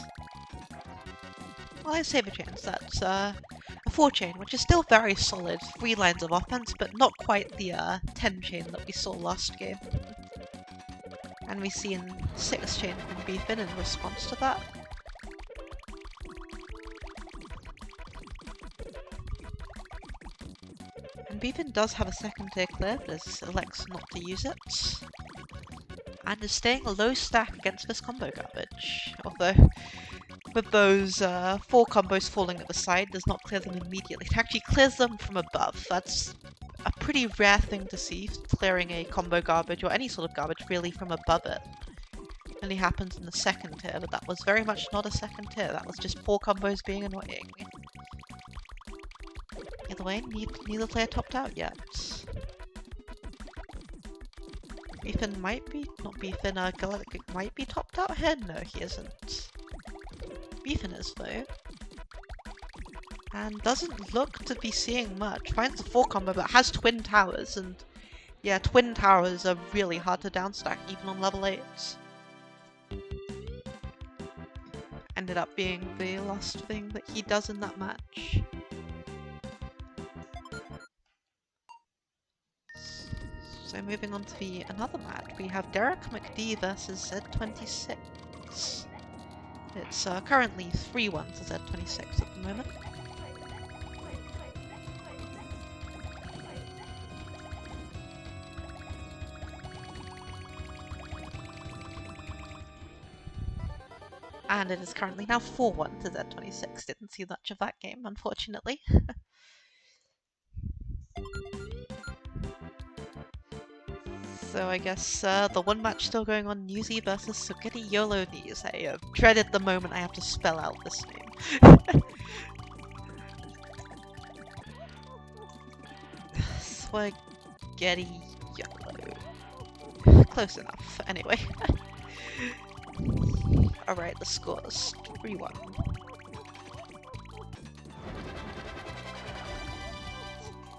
Well, I say the chains, that's a 4 chain, which is still very solid. 3 lines of offense, but not quite the 10 chain that we saw last game. And we see in 6 chain from Beefin in response to that. And Beefin does have a second tier clear, but elects not to use it. And is staying a low stack against this combo garbage. Although, with those 4 combos falling at the side, does not clear them immediately. It actually clears them from above. That's a pretty rare thing to see, clearing a combo garbage, or any sort of garbage really, from above it. Only happens in the second tier, but that was very much not a second tier. That was just 4 combos being annoying. Either way, neither player topped out yet. Beefin might be, not Beefin, Galadic might be topped out here? No, he isn't. Beefin is though. And doesn't look to be seeing much. Finds the 4 combo, but has twin towers, and yeah, twin towers are really hard to downstack even on level 8. Ended up being the last thing that he does in that match. So moving on to another match, we have Derek McD versus Z26. It's currently 3-1 to Z26 at the moment. And it is currently now 4-1 to Z26. Didn't see much of that game, unfortunately. So I guess the one match still going on, Newsy versus Sugeti YOLO News. I dreaded the moment I have to spell out this name. Spaghetti Yellow. Close enough, anyway. Alright, the score's 3-1.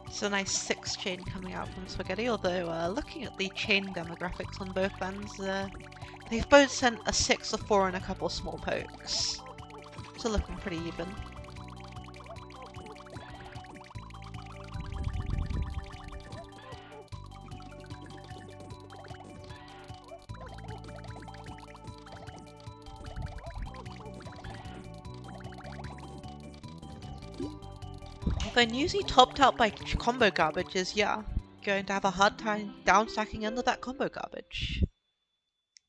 It's a nice 6 chain coming out from Spaghetti, although looking at the chain demographics on both ends, they've both sent a 6, a 4, and a couple small pokes. So looking pretty even. Although Newsy topped out by combo garbage is, yeah, going to have a hard time downstacking under that combo garbage.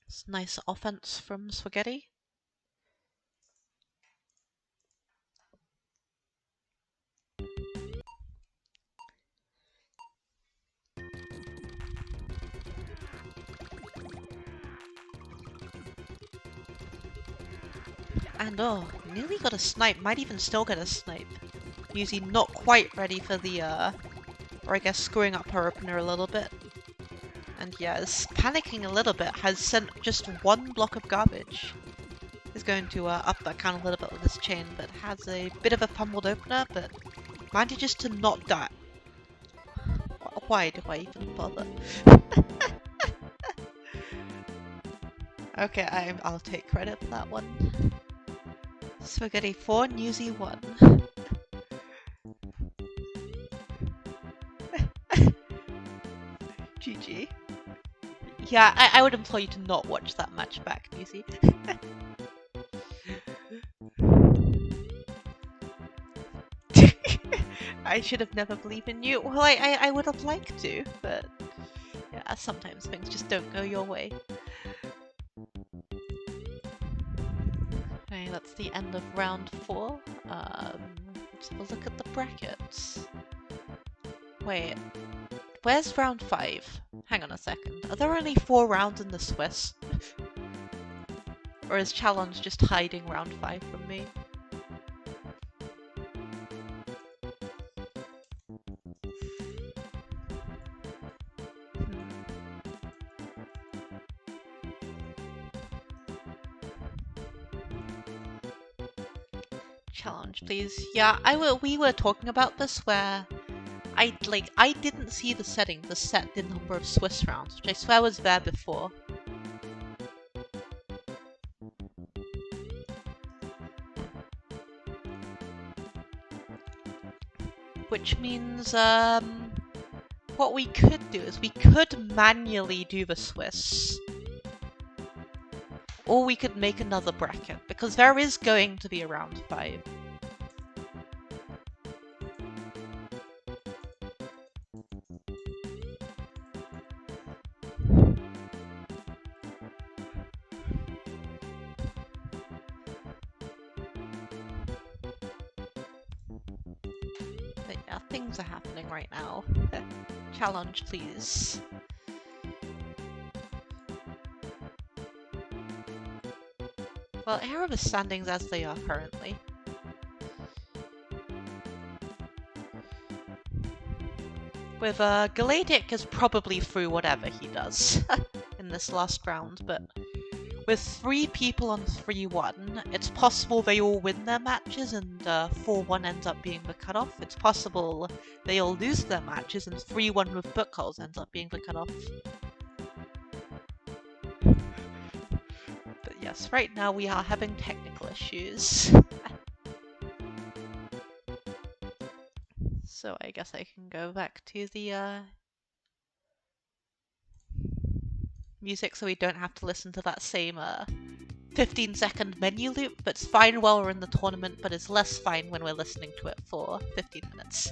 It's nice offense from Spaghetti. And oh, nearly got a snipe, might even still get a snipe. Newsy not quite ready for the or I guess screwing up her opener a little bit. And yes, panicking a little bit, has sent just one block of garbage. Is going to up that count a little bit with this chain, but has a bit of a fumbled opener, but manages to not die. Why do I even bother? Okay, I'll take credit for that one. Spaghetti 4, Newsy 1. GG. Yeah, I would implore you to not watch that match back, Newsy. I should have never believed in you. Well, I would have liked to, but yeah, sometimes things just don't go your way. Okay, that's the end of round 4. Let's have a look at the brackets. Wait, where's round 5? Hang on a second. Are there only 4 rounds in the Swiss? Or is Challenge just hiding round 5 from me? Challenge, please. Yeah, we were talking about this where I didn't see the setting to set the number of Swiss rounds, which I swear was there before. Which means what we could do is we could manually do the Swiss. Or we could make another bracket, because there is going to be a round 5. But yeah, things are happening right now. Challenge, please. Well, here are the standings as they are currently. With Galadic is probably through whatever he does in this last round, but with 3 people on 3-1, it's possible they all win their matches and 4-1 ends up being the cutoff. It's possible they all lose their matches and 3-1 with book calls ends up being the cutoff. But yes, right now we are having technical issues. So I guess I can go back to the music so we don't have to listen to that same 15-second menu loop. That's fine while we're in the tournament, but it's less fine when we're listening to it for 15 minutes.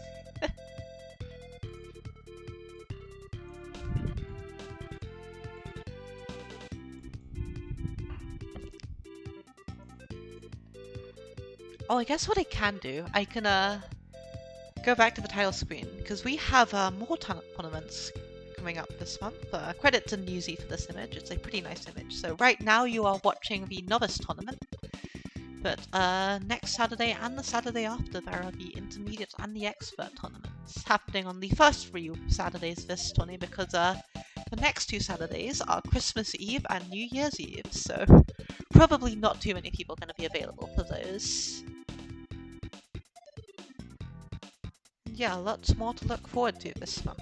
Oh, I guess what I can do, I can go back to the title screen, because we have more tournaments coming up this month. Credit to Newsy for this image, it's a pretty nice image. So right now you are watching the Novice tournament, but next Saturday and the Saturday after there are the Intermediate and the Expert tournaments happening on the first 3 Saturdays this tourney, because the next 2 Saturdays are Christmas Eve and New Year's Eve, so probably not too many people are going to be available for those. Yeah, lots more to look forward to this month.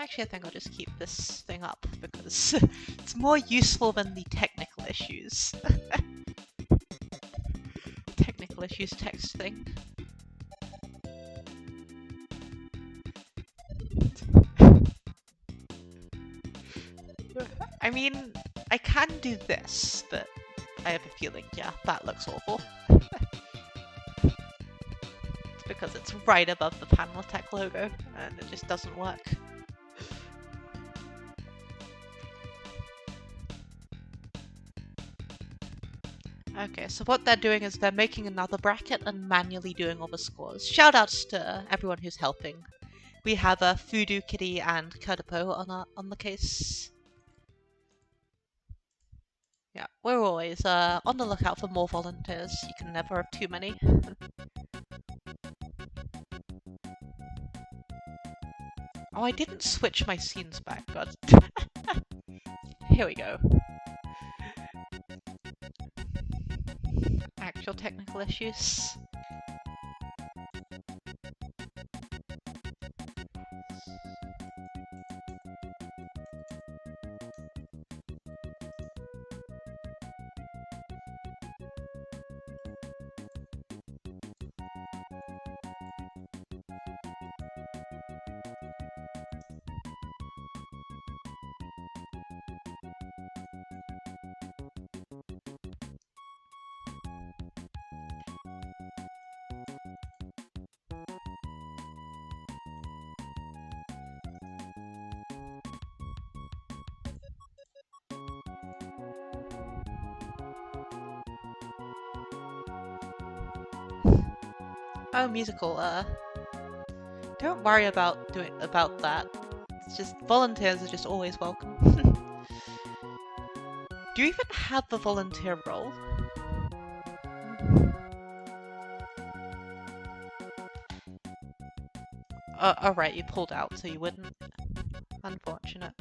Actually, I think I'll just keep this thing up because it's more useful than the technical issues. Technical issues text thing. I mean, I can do this, but I have a feeling, yeah, that looks awful. It's because it's right above the Panel Tech logo, and it just doesn't work. Okay, so what they're doing is they're making another bracket and manually doing all the scores. Shoutouts to everyone who's helping. We have a Voodoo Kitty and Kadapo on the case. Yeah, we're always on the lookout for more volunteers. You can never have too many. Oh, I didn't switch my scenes back, God. Here we go. Actual technical issues. Oh, musical. Don't worry about that. It's just volunteers are just always welcome. Do you even have the volunteer role? Oh right, you pulled out, so you wouldn't. Unfortunate.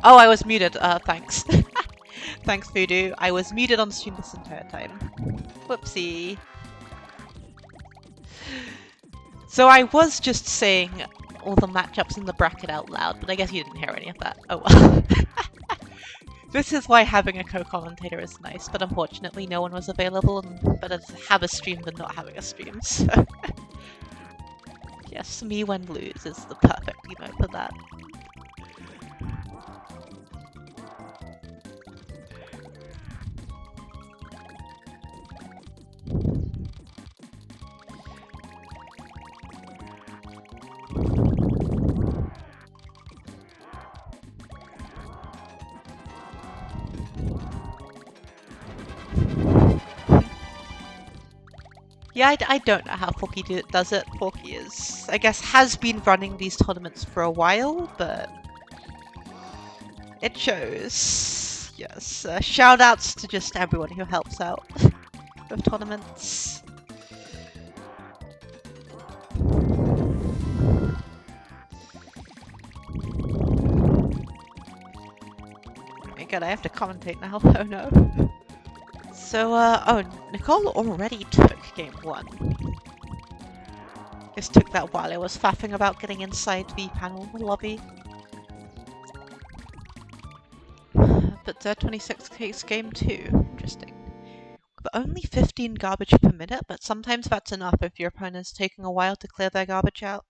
Oh, I was muted. Thanks. Thanks, Voodoo. I was muted on stream this entire time. Whoopsie. So I was just saying all the matchups in the bracket out loud, but I guess you didn't hear any of that. Oh well. This is why having a co-commentator is nice, but unfortunately no one was available, and better to have a stream than not having a stream, so... Yes, me when lose is the perfect emote for that. Yeah, I don't know how Forky does it. Forky I guess, has been running these tournaments for a while, but it shows. Yes, shout outs to just everyone who helps out with tournaments. Oh my god, I have to commentate now. Oh no. So, oh, Nicole already took game 1. Just took that while I was faffing about getting inside the panel lobby. But 26 takes game 2. Interesting. But only 15 garbage per minute, but sometimes that's enough if your opponent's taking a while to clear their garbage out.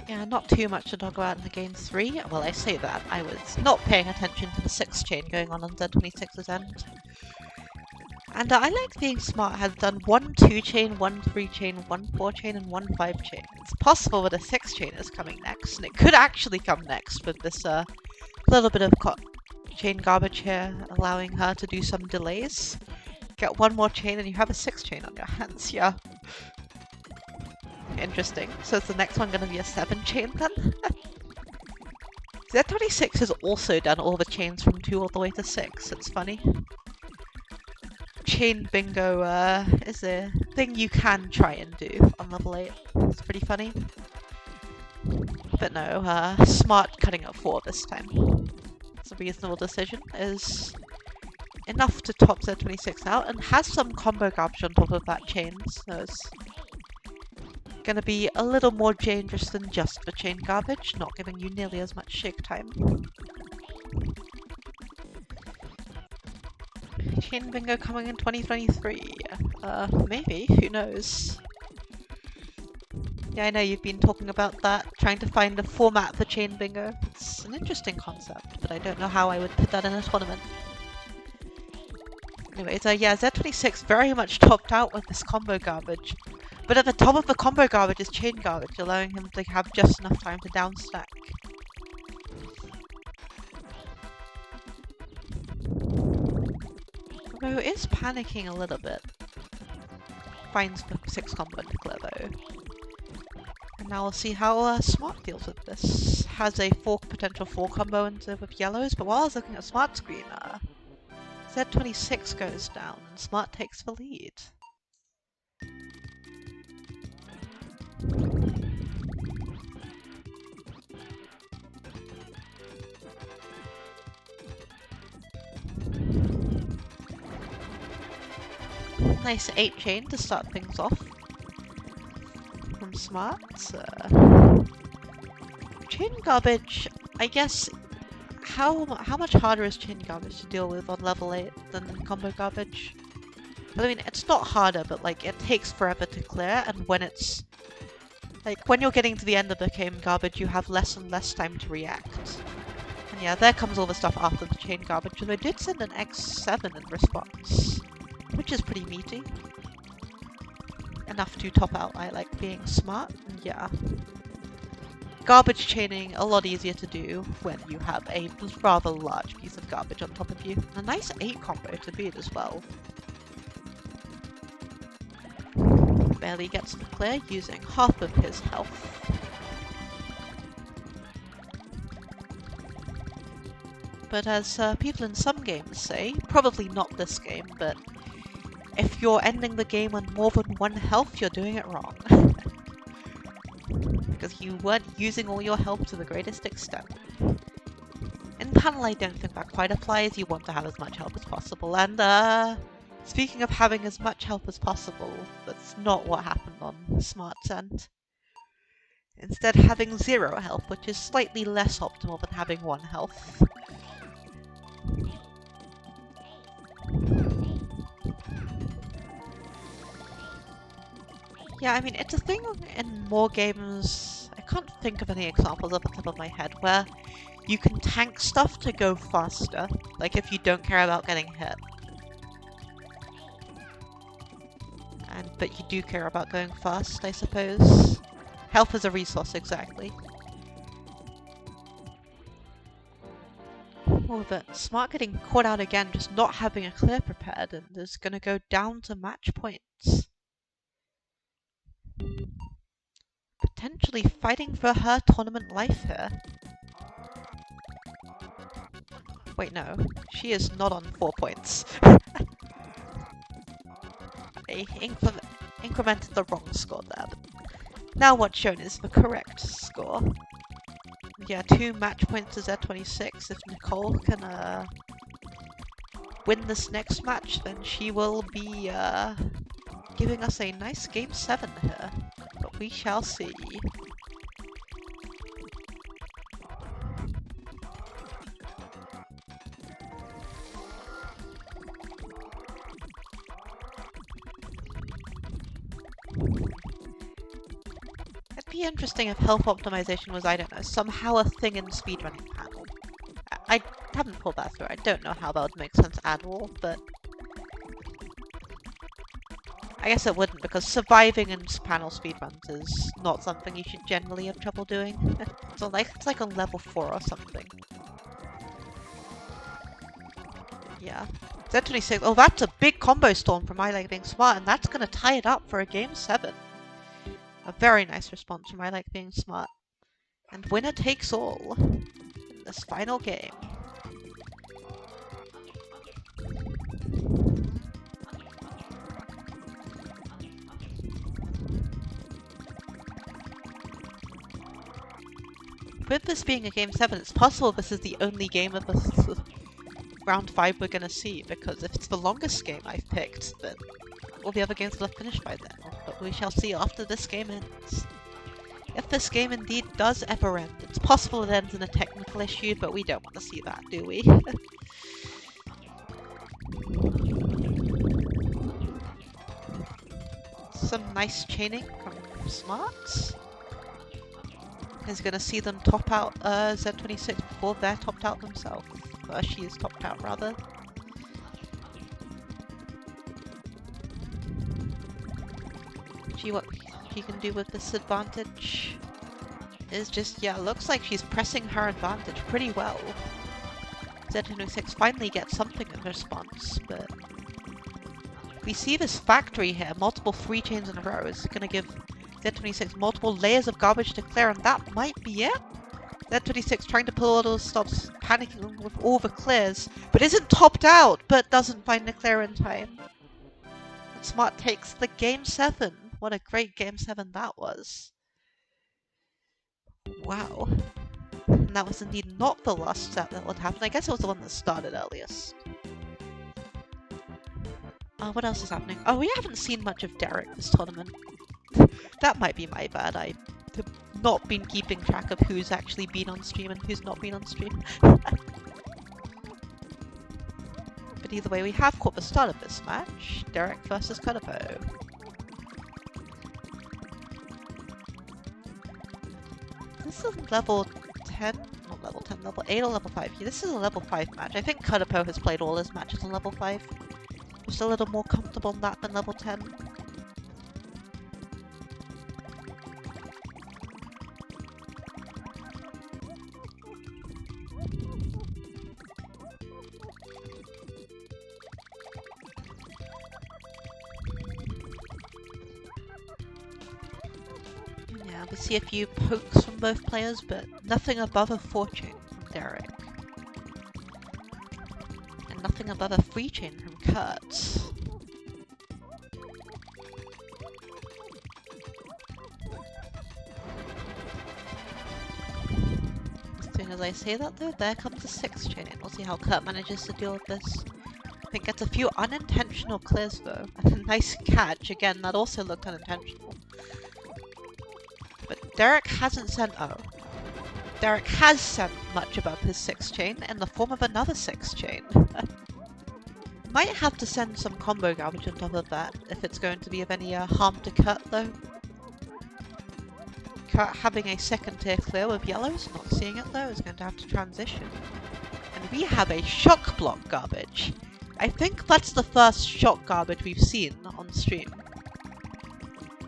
Yeah, not too much to talk about in the game 3. Well, I say that. I was not paying attention to the 6 chain going on Z26's end. And I like being smart has done 1 2 chain, 1 3 chain, 1 4 chain, and 1 5 chain. It's possible that a 6 chain is coming next, and it could actually come next with this little bit of chain garbage here, allowing her to do some delays. Get 1 more chain and you have a 6 chain on your hands, yeah. Interesting. So is the next one going to be a 7 chain then? Z26 has also done all the chains from 2 all the way to 6. It's funny. chain bingo is a thing you can try and do on level 8. It's pretty funny. But no, Smart cutting at 4 this time. It's a reasonable decision. Is enough to top Z26 out and has some combo garbage on top of that chain, so it's gonna be a little more dangerous than just the chain garbage, not giving you nearly as much shake time. Chain bingo coming in 2023. Maybe, who knows? Yeah, I know you've been talking about that, trying to find a format for chain bingo. It's an interesting concept, but I don't know how I would put that in a tournament. Anyways, yeah, Z26 very much topped out with this combo garbage. But at the top of the combo garbage is chain garbage, allowing him to have just enough time to down stack. Although is panicking a little bit. Finds the 6 combo to clear though. And now we'll see how Smart deals with this. Has a potential 4 combo into with yellows, but while I was looking at Smart's screen, Z26 goes down and Smart takes the lead. Nice 8 chain to start things off from Smart. Chain garbage, I guess, how much harder is chain garbage to deal with on level 8 than combo garbage? But I mean, it's not harder, but like it takes forever to clear, and when it's like when you're getting to the end of the chain garbage, you have less and less time to react. And yeah, there comes all the stuff after the chain garbage, and I did send an X7 in response, which is pretty meaty. Enough to top out I like being Smart, and yeah. Garbage chaining a lot easier to do when you have a rather large piece of garbage on top of you. A nice 8 combo to beat as well. Barely gets the clear using half of his health. But as people in some games say, probably not this game, but if you're ending the game on more than 1 health, you're doing it wrong. Because you weren't using all your health to the greatest extent. In Panel, I don't think that quite applies. You want to have as much health as possible. And speaking of having as much health as possible, that's not what happened on Smart's end. Instead, having 0 health, which is slightly less optimal than having 1 health. Yeah, I mean, it's a thing in more games. I can't think of any examples off the top of my head where you can tank stuff to go faster, like if you don't care about getting hit. But you do care about going fast, I suppose. Health is a resource, exactly. Oh, but Smart getting caught out again, just not having a clear prepared, and is gonna go down to match points. Potentially fighting for her tournament life here. Wait, no. She is not on 4 points. I incremented the wrong score there. But now what's shown is the correct score. Yeah, 2 match points to Z26. If Nicole can win this next match, then she will be giving us a nice game 7 here. But we shall see. It'd be interesting if health optimization was, I don't know, somehow a thing in the speedrunning panel. I haven't pulled that through. I don't know how that would make sense at all, but I guess it wouldn't, because surviving in panel speedruns is not something you should generally have trouble doing. So it's like on level 4 or something. Yeah. Z26, oh, that's a big combo storm from I Like Being Smart, and that's gonna tie it up for a game 7. A very nice response from I Like Being Smart. And winner takes all in this final game. with this being a Game 7, it's possible this is the only game of the round 5 we're going to see, because if it's the longest game I've picked, then all the other games will have finished by then. But we shall see after this game ends. If this game indeed does ever end, it's possible it ends in a technical issue, but we don't want to see that, do we? Some nice chaining from Smarts. Is going to see them top out Z26 before they're topped out themselves. She is topped out, rather. What she can do with this advantage is just, yeah, looks like she's pressing her advantage pretty well. Z26 finally gets something in response, but we see this factory here, multiple 3 chains in a row, is going to give Z26 multiple layers of garbage to clear, and that might be it. Z26 trying to pull all those stops, panicking with all the clears, but isn't topped out, but doesn't find the clear in time. And Smart takes the Game 7. What a great Game 7 that was. Wow. And that was indeed not the last set that would happen. I guess it was the one that started earliest. What else is happening? Oh, we haven't seen much of Derek this tournament. That might be my bad. I've not been keeping track of who's actually been on stream and who's not been on stream. But either way, we have caught the start of this match. Derek versus Kadapo. This is level 10? Not level 10, level 8 or level 5. Yeah, this is a level 5 match. I think Kadapo has played all his matches on level 5. Just a little more comfortable in that than level 10. Yeah, we see a few pokes from both players, but nothing above a 4-chain from Derek. And nothing above a 3-chain from Kurt. As soon as I say that though, there comes the 6-chain. We'll see how Kurt manages to deal with this. I think gets a few unintentional clears though, and a nice catch. Again, that also looked unintentional. But Derek hasn't sent... oh. Derek has sent much above his 6-chain in the form of another 6-chain. Might have to send some combo garbage on top of that if it's going to be of any harm to Kurt though. Kurt having a 2nd tier clear with yellows, not seeing it though, is going to have to transition. And we have a shock block garbage. I think that's the first shock garbage we've seen on stream.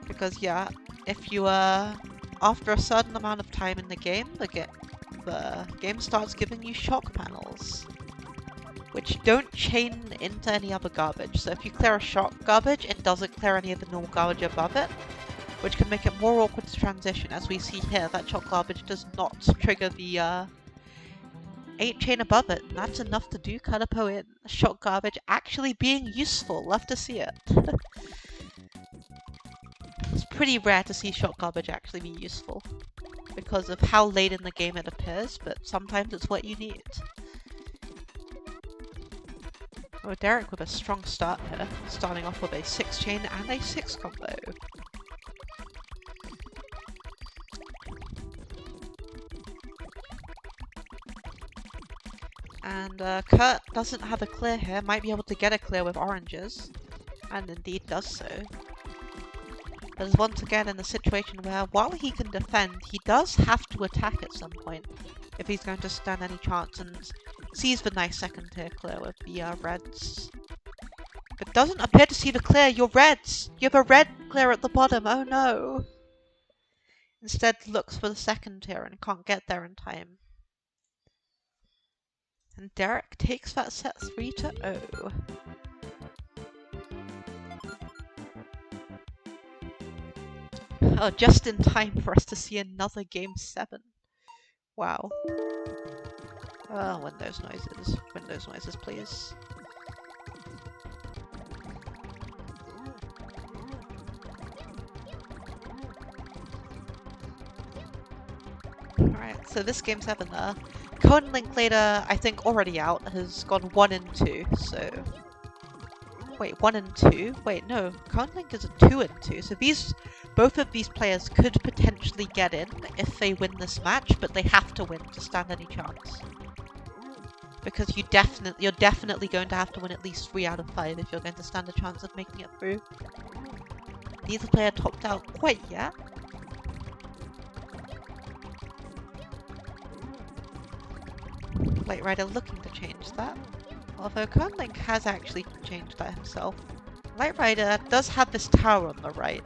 Because yeah, if you after a certain amount of time in the game, the game starts giving you shock panels, which don't chain into any other garbage. So if you clear a shock garbage, it doesn't clear any of the normal garbage above it, which can make it more awkward to transition. As we see here, that shock garbage does not trigger the 8-chain above it, and that's enough to do Kadapo in. Shock garbage actually being useful. Love to see it. It's pretty rare to see shock garbage actually be useful, because of how late in the game it appears, but sometimes it's what you need. Oh, Derek with a strong start here, starting off with a 6-chain and a 6 combo. And Kurt doesn't have a clear here, might be able to get a clear with oranges, and indeed does so. But is once again in a situation where, while he can defend, he does have to attack at some point if he's going to stand any chance, and sees the nice 2nd tier clear with the reds. But doesn't appear to see the clear. You're reds! You have a red clear at the bottom, oh no! Instead looks for the 2nd tier and can't get there in time. And Derek takes that set 3-0. Oh, just in time for us to see another Game 7. Wow. Oh, Windows noises. Windows noises, please. Alright, so this game's having Cohen Linklater, I think already out, has gone 1 and 2, so... Wait, 1 and 2? Wait, no, Cohen Link is a 2 and 2, so both of these players could potentially get in if they win this match, but they have to win to stand any chance. Because you're definitely going to have to win at least 3 out of 5 if you're going to stand a chance of making it through. Neither player topped out quite yet. Light Rider looking to change that. Although Cohen Link has actually changed that himself. Light Rider does have this tower on the right.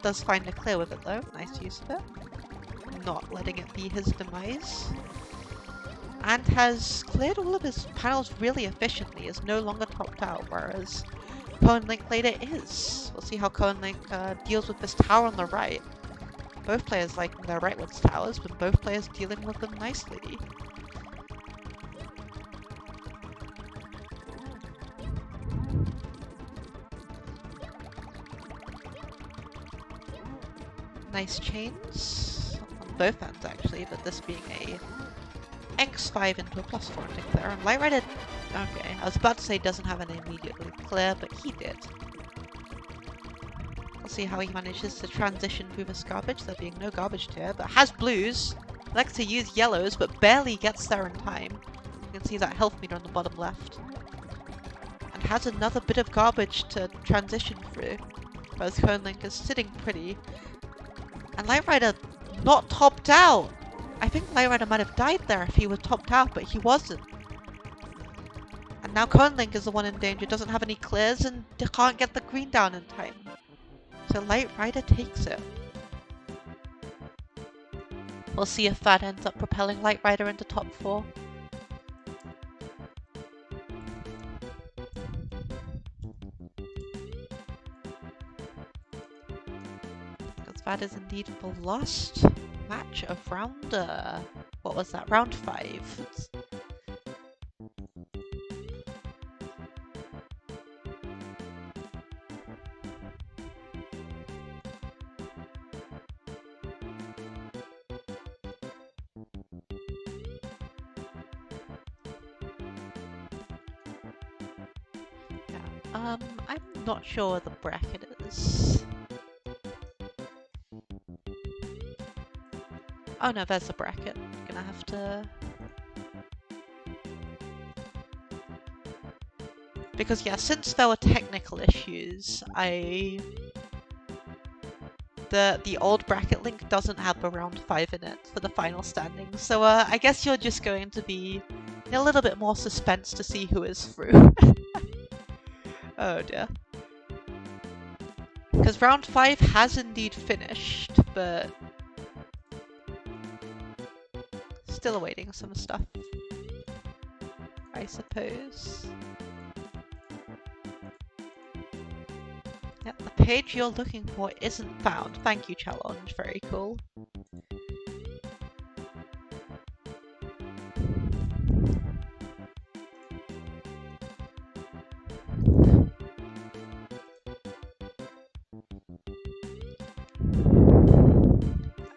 Does find a clear with it though. Nice use of it. Not letting it be his demise. And has cleared all of his panels really efficiently, is no longer topped out, whereas Cohen Linklater is. We'll see how Cohen Link deals with this tower on the right. Both players liking their rightwards towers, but both players dealing with them nicely. Nice chains on both ends actually, but this being a X5 into a +4 to clear. And Light Rider, okay, I was about to say doesn't have an immediately clear, but he did. We'll see how he manages to transition through this garbage, there being no garbage here, but has blues, likes to use yellows, but barely gets there in time. You can see that health meter on the bottom left. And has another bit of garbage to transition through, whereas Cohen Link is sitting pretty. And Light Rider not topped out! I think Light Rider might have died there if he was topped out, but he wasn't. And now Cohen Link is the one in danger, doesn't have any clears, and can't get the green down in time. So Light Rider takes it. We'll see if that ends up propelling Light Rider into top 4. Because that is indeed the last match of round, what was that? Round 5. Yeah, I'm not sure where the bracket is. Oh no, there's the bracket. Gonna have to... Because yeah, since there were technical issues, the old bracket link doesn't have the round 5 in it for the final standings, so I guess you're just going to be in a little bit more suspense to see who is through. Oh dear. Because round 5 has indeed finished, but still awaiting some stuff, I suppose. Yep, the page you're looking for isn't found. Thank you, challenge. Very cool.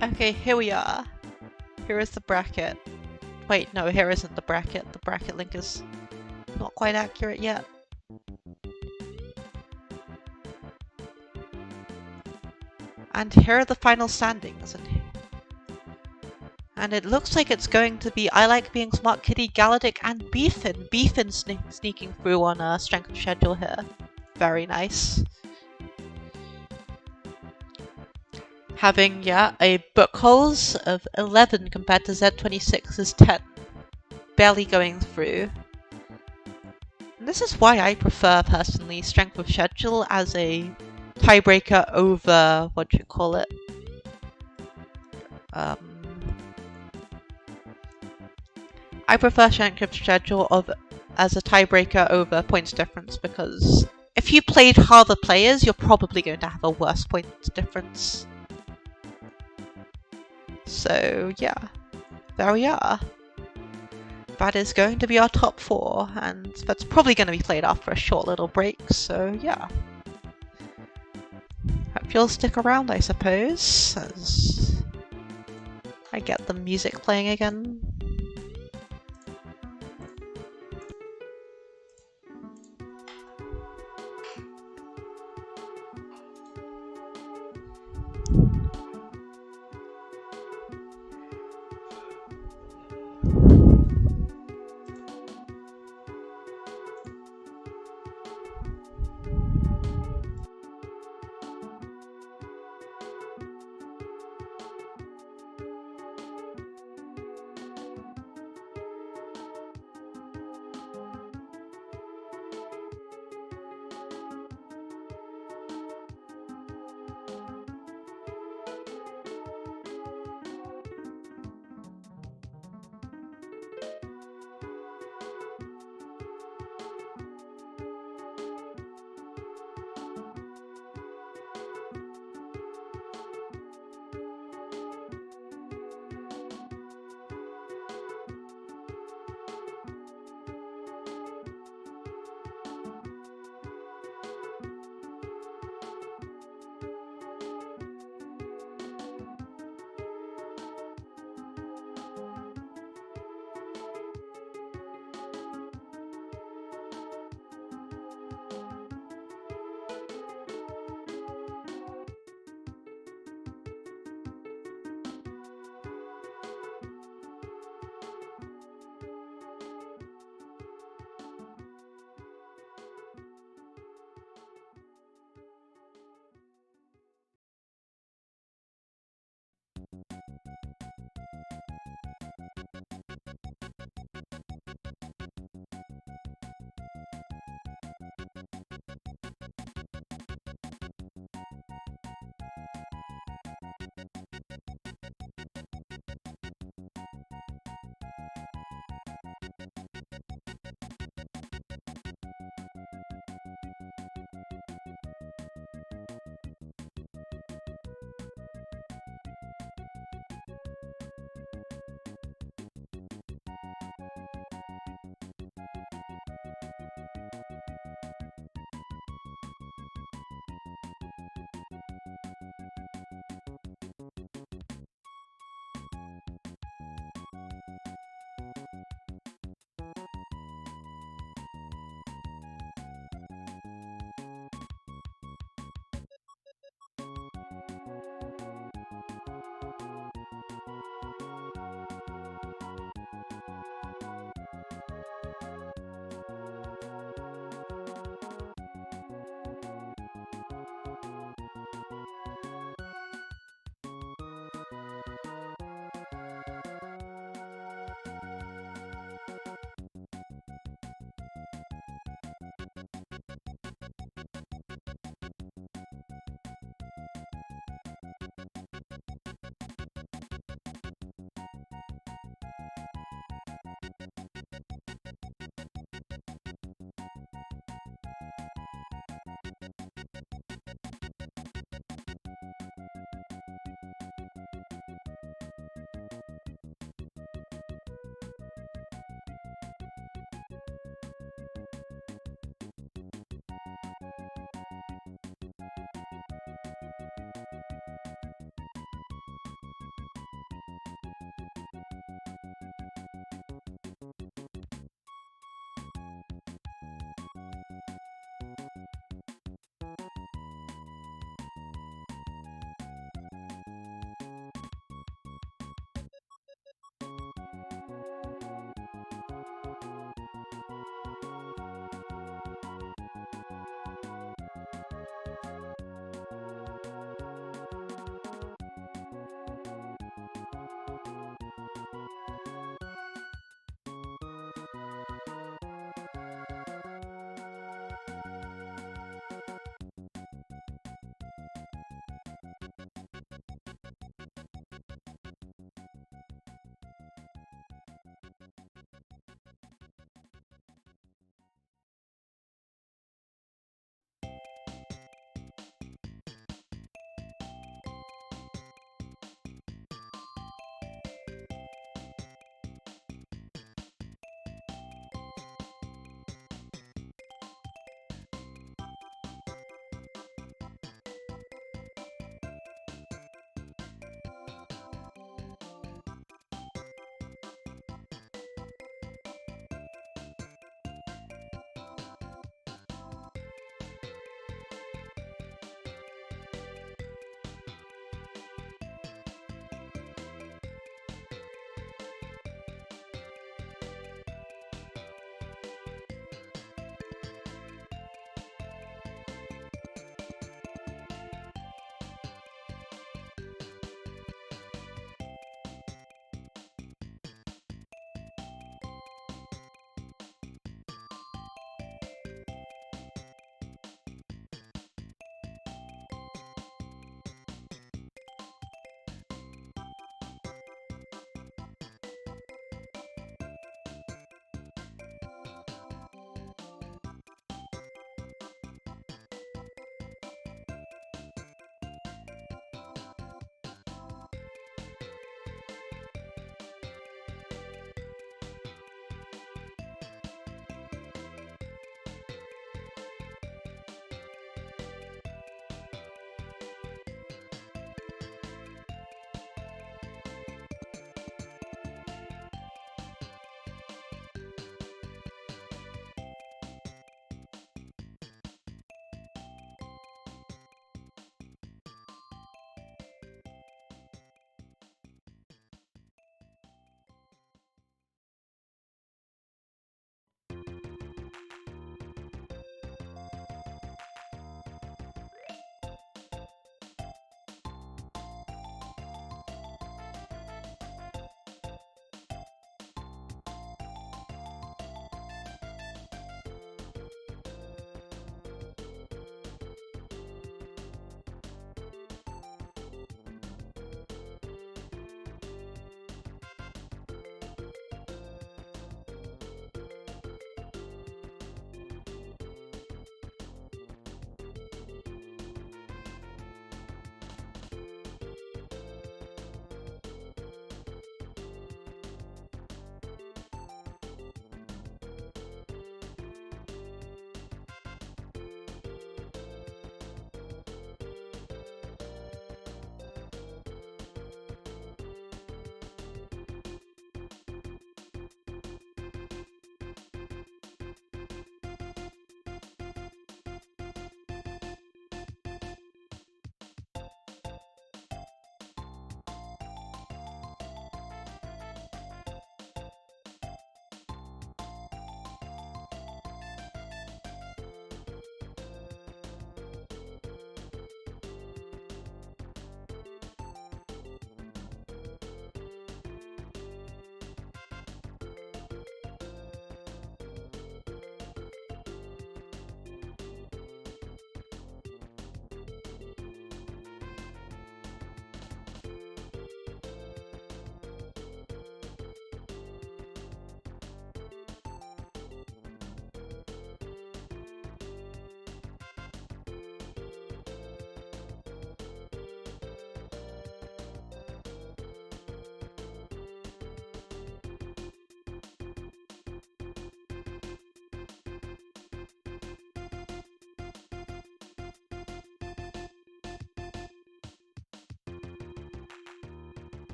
Okay, here we are. Here is the bracket. Wait, no, here isn't the bracket. The bracket link is not quite accurate yet. And here are the final standings. And it looks like it's going to be I Like Being Smart Kitty, Galadic, and Beefin. Beefin sneaking through on strength of schedule here. Very nice. Having, yeah, a book holes of 11 compared to Z26's 10. Barely going through. And this is why I prefer, personally, strength of schedule as a tiebreaker over, what do you call it? I prefer strength of schedule as a tiebreaker over points difference, because if you played harder players, you're probably going to have a worse points difference. So yeah, there we are. That is going to be our top 4, and that's probably going to be played after a short little break, so yeah. Hope you'll stick around, I suppose, as I get the music playing again.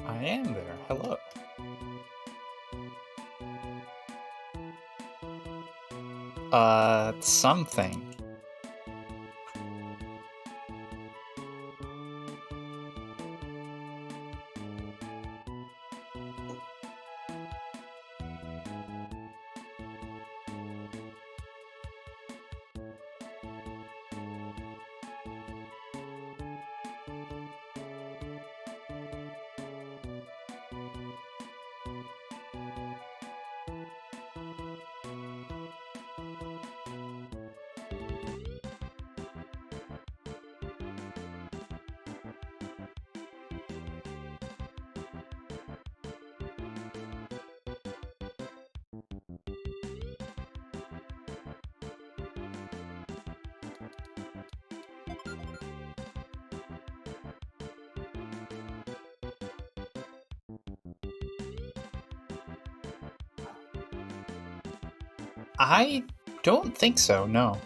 I am there. Hello. Something. I don't think so, no.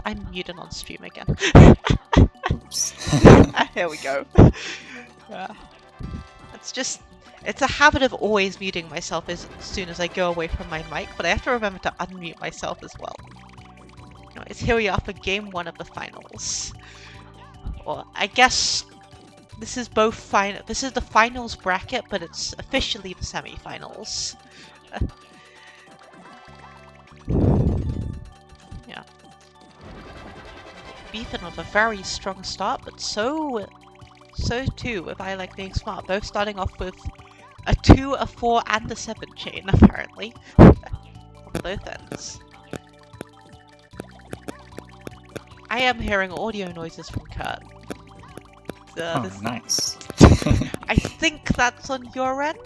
I'm muted on stream again. Oops. Here we go. It's a habit of always muting myself as soon as I go away from my mic, but I have to remember to unmute myself as well. Anyways, here we are for game 1 of the finals. Or I guess this is this is the finals bracket, but it's officially the semifinals. Yeah. Beefin with a very strong start, but so too with I Like Being Smart, both starting off with a 2, a 4, and a 7 chain, apparently. On both ends. I am hearing audio noises from Kurt. Nice. I think that's on your end?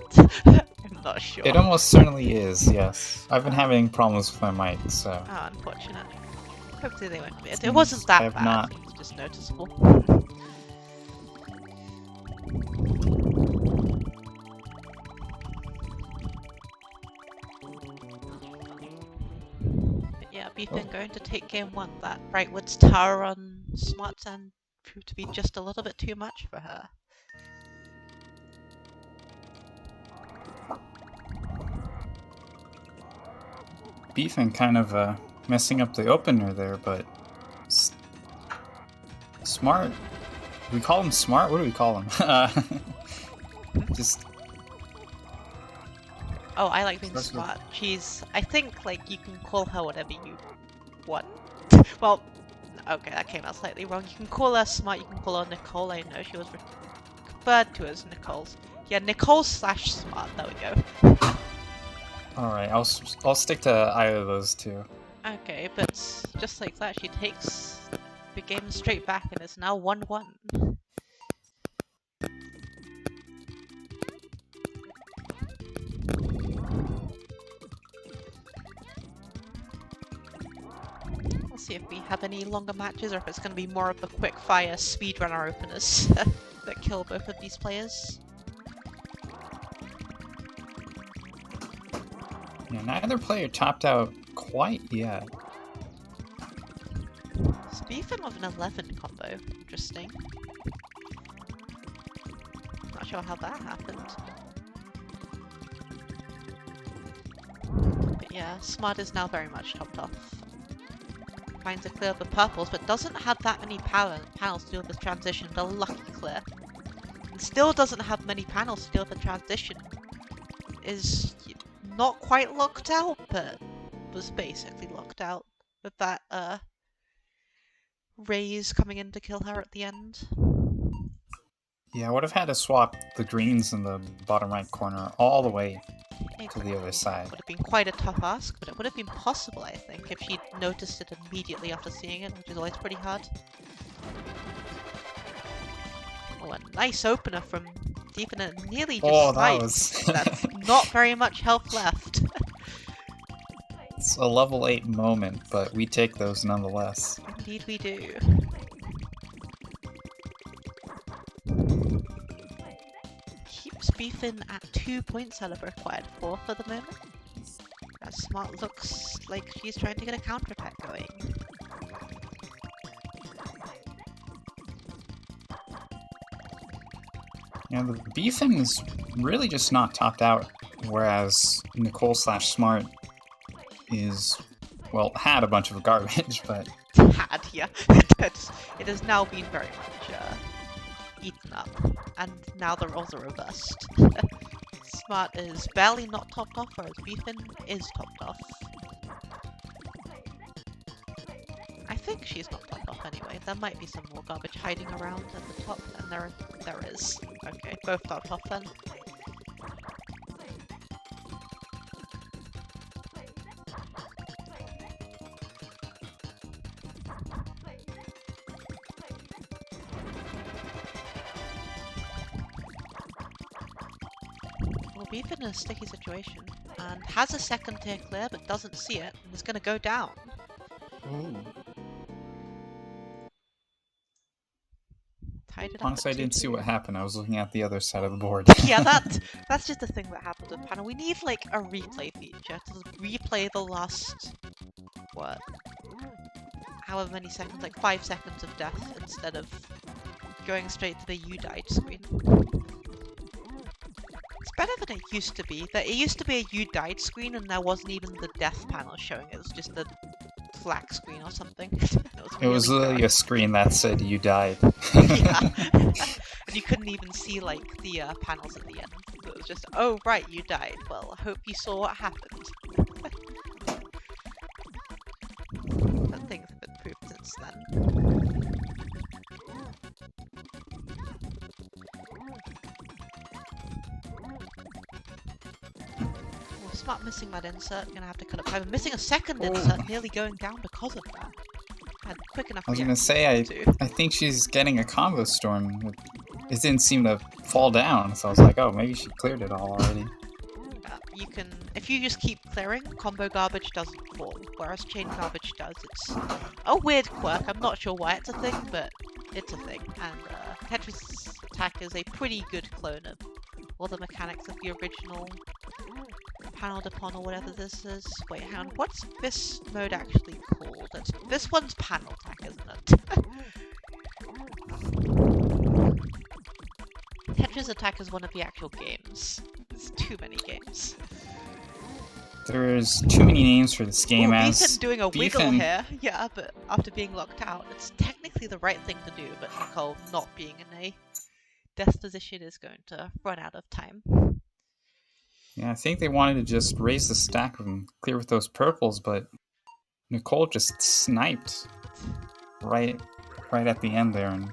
I'm not sure. It almost certainly is, yes. I've been having problems with my mic, so... Oh, unfortunate. Hopefully they won't be. It wasn't that bad, it's just noticeable. But yeah, Beefin going to take game 1. That Brightwood's tower on Smart's end proved to be just a little bit too much for her. Beefin kind of messing up the opener there, but... Smart? Do we call him Smart? What do we call him? Just... Oh, I Like Being Smart. She's... I think, like, you can call her whatever you want. Well, okay, that came out slightly wrong. You can call her Smart, you can call her Nicole. I know she was referred to as Nicole's. Yeah, Nicole/Smart, there we go. Alright, I'll stick to either of those two. Okay, but just like that, she takes the game straight back and it's now 1-1. We'll see if we have any longer matches or if it's going to be more of the quick-fire speedrunner openers that kill both of these players. Yeah, neither player topped out quite yet. Beefin with an 11 combo. Interesting. Not sure how that happened. But yeah, Smart is now very much topped off. Finds a clear of the purples, but doesn't have that many panels to deal with the transition. The lucky clear. And still doesn't have many panels to deal with the transition. Is not quite locked out, but was basically locked out with that Raze coming in to kill her at the end. Yeah, I would have had to swap the greens in the bottom right corner all the way to the other side. Would have been quite a tough ask, but it would have been possible, I think, if she'd noticed it immediately after seeing it, which is always pretty hard. Oh, a nice opener from Deep in it, nearly just Oh, that sniped. was... That's not very much health left. It's a level 8 moment, but we take those nonetheless. Indeed we do. Keeps beefing at 2 points out of required 4 for the moment. That Smart looks like she's trying to get a counterattack going. Yeah, the beefing is really just not topped out, whereas Nicole/Smart is, well, had a bunch of garbage, but... Had, yeah. It has now been very much eaten up, and now the roles are reversed. Smart is barely not topped off, whereas Beefin is topped off. I think she's not topped off anyway. There might be some more garbage hiding around at the top, and there is. Okay, both topped off then. Well, Beef in a sticky situation, and has a second tier clear, but doesn't see it, and is going to go down. Ooh. Tied it up Honestly, I at didn't see 2-2. what happened. I was looking at the other side of the board. Yeah, that's just the thing that happens with panel. We need like a replay feature to replay the last, what, however many seconds, like 5 seconds of death instead of going straight to the "you died" screen. It's better than it used to be. It used to be a "you died" screen and there wasn't even the death panel showing. It was just the black screen or something. It was really literally a screen that said you died. Yeah. And you couldn't even see like the panels at the end. It was just, oh right, you died. Well, I hope you saw what happened. But things have improved since then. Well, Smart missing that insert. Gonna have to cut up time. Missing a second insert, nearly going down because of that. Had quick enough. I was gonna say, I think she's getting a combo storm. It didn't seem to fall down, so I was like, oh, maybe she cleared it all already. You can, if you just keep clearing, combo garbage doesn't fall, whereas chain garbage does. It's a weird quirk. I'm not sure why it's a thing, but it's a thing. And Tetris attack is a pretty good clone of all the mechanics of the original paneled upon or whatever this is. Wait, hang on, what's this mode actually called? This one's panel attack, isn't it? Tetris Attack is one of the actual games. There's too many games. There's too many names for this game. Well, as Beefin doing a wiggle Beefin- here, yeah, but after being locked out, it's technically the right thing to do, but Nicole not being in a death position is going to run out of time. Yeah, I think they wanted to just raise the stack and clear with those purples, but Nicole just sniped right at the end there and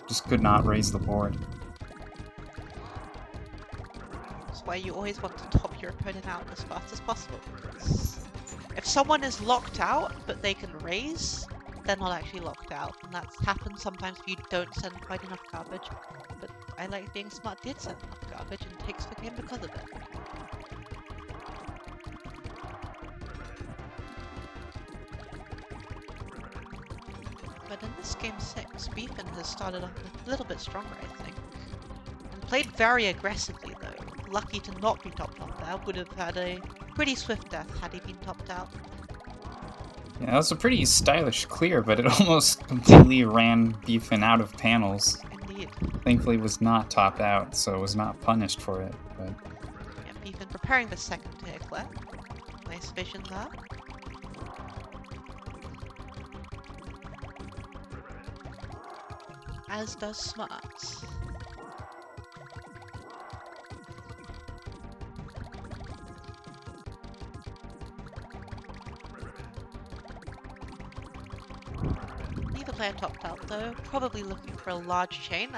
just could not raise the board. That's why you always want to top your opponent out as fast as possible. If someone is locked out, but they can raise, they're not actually locked out. And that happens sometimes if you don't send quite enough garbage. But I like being Smart did send enough garbage and takes the game because of it. But in this game 6, Beefin has started off a little bit stronger, I think. And played very aggressively though. Lucky to not be topped off there. Would have had a pretty swift death had he been topped out. Yeah, that was a pretty stylish clear, but it almost completely ran Beefin out of panels. Indeed. Thankfully it was not topped out, so it was not punished for it. But Yeah, Beefin preparing the second tier clear. Nice vision there. As does Smart. Neither player topped out though, probably looking for a large chain.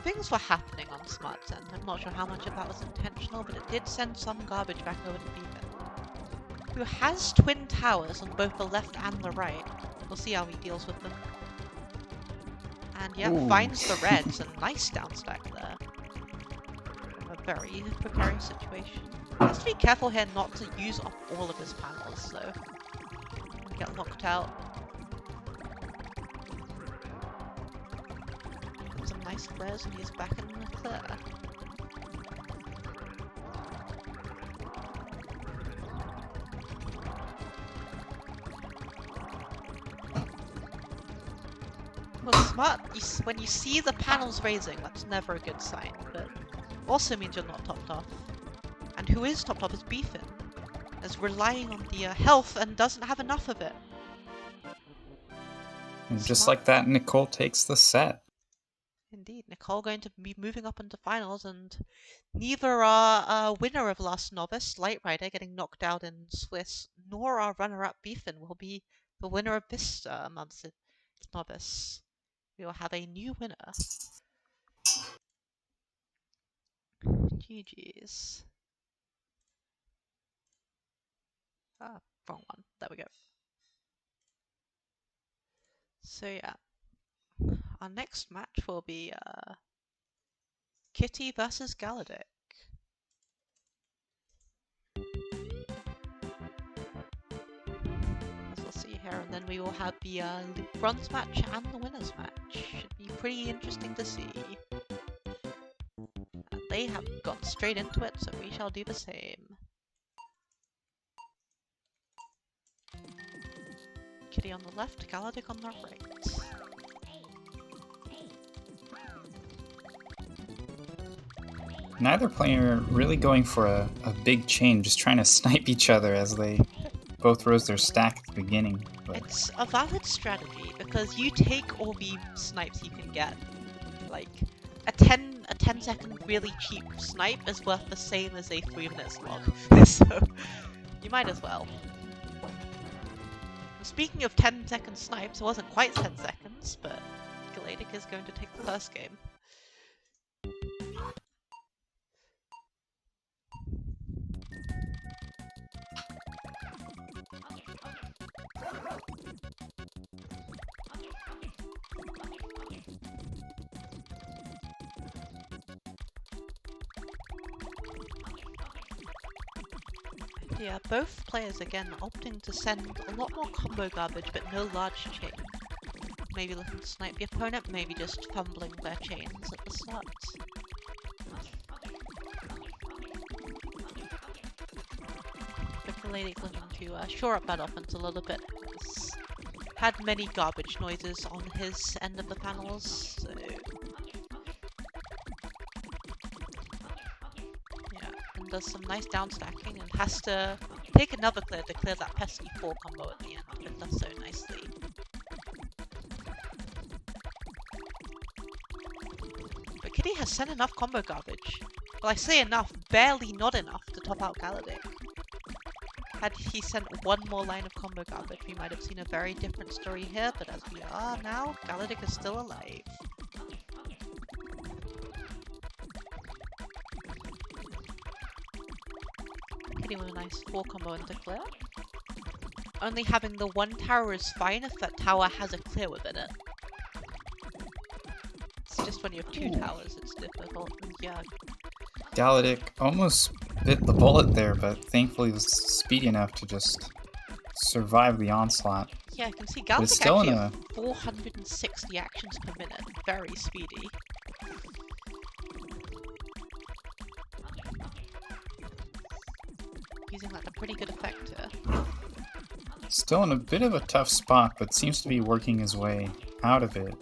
Things were happening on Smart's end. I'm not sure how much of that was intentional, but it did send some garbage back over to Beefin, who has twin towers on both the left and the right. We'll see how he deals with them. And yeah, Ooh. finds the reds, and nice down stack there. Very precarious situation. Has to be careful here not to use up all of his panels, though. Get locked out. Some nice clears and he's back in the clear. Well, smart. When you see the panels raising, that's never a good sign, but also means you're not topped off. And who is topped off is Beefin, is relying on the health and doesn't have enough of it. And just like that, Nicole takes the set. Indeed, Nicole going to be moving up into finals, and neither our winner of last novice, Light Rider, getting knocked out in Swiss, nor our runner-up Beefin will be the winner of this month's novice. We will have a new winner. GG's. Ah, wrong one. There we go. So yeah, our next match will be Kitty versus Galadic. As we'll see here, and then we will have the bronze match and the winners match. Should be pretty interesting to see. And they have gone straight into it, so we shall do the same. Kitty on the left, Galadic on the right. Neither player really going for a big chain, just trying to snipe each other as they both rose their stack at the beginning. But It's a valid strategy because you take all the snipes you can get. Like a 10 second really cheap snipe is worth the same as a 3-minute slog. So you might as well. Speaking of 10-second snipes, it wasn't quite 10 seconds, but Galadic is going to take the first game. Yeah, both players again opting to send a lot more combo garbage but no large chain. Maybe looking to snipe the opponent, maybe just fumbling their chains at the start. But Galadic looking to shore up that offense a little bit. He's had many garbage noises on his end of the panels, so does some nice down stacking and has to take another clear to clear that pesky 4 combo at the end, but does so nicely. But Kitty has sent enough combo garbage. Well, I say enough, barely not enough to top out Galadic. Had he sent one more line of combo garbage, we might have seen a very different story here, but as we are now, Galadic is still alive. With a nice 4 combo into clear. Only having the 1 tower is fine if that tower has a clear within it. It's just when you have 2 towers it's difficult. Yeah. Galadic almost bit the bullet there, but thankfully was speedy enough to just survive the onslaught. Yeah, I can see Galadic still actually in have 460 actions per minute. Very speedy. Using like a pretty good effect here. Still in a bit of a tough spot, but seems to be working his way out of it.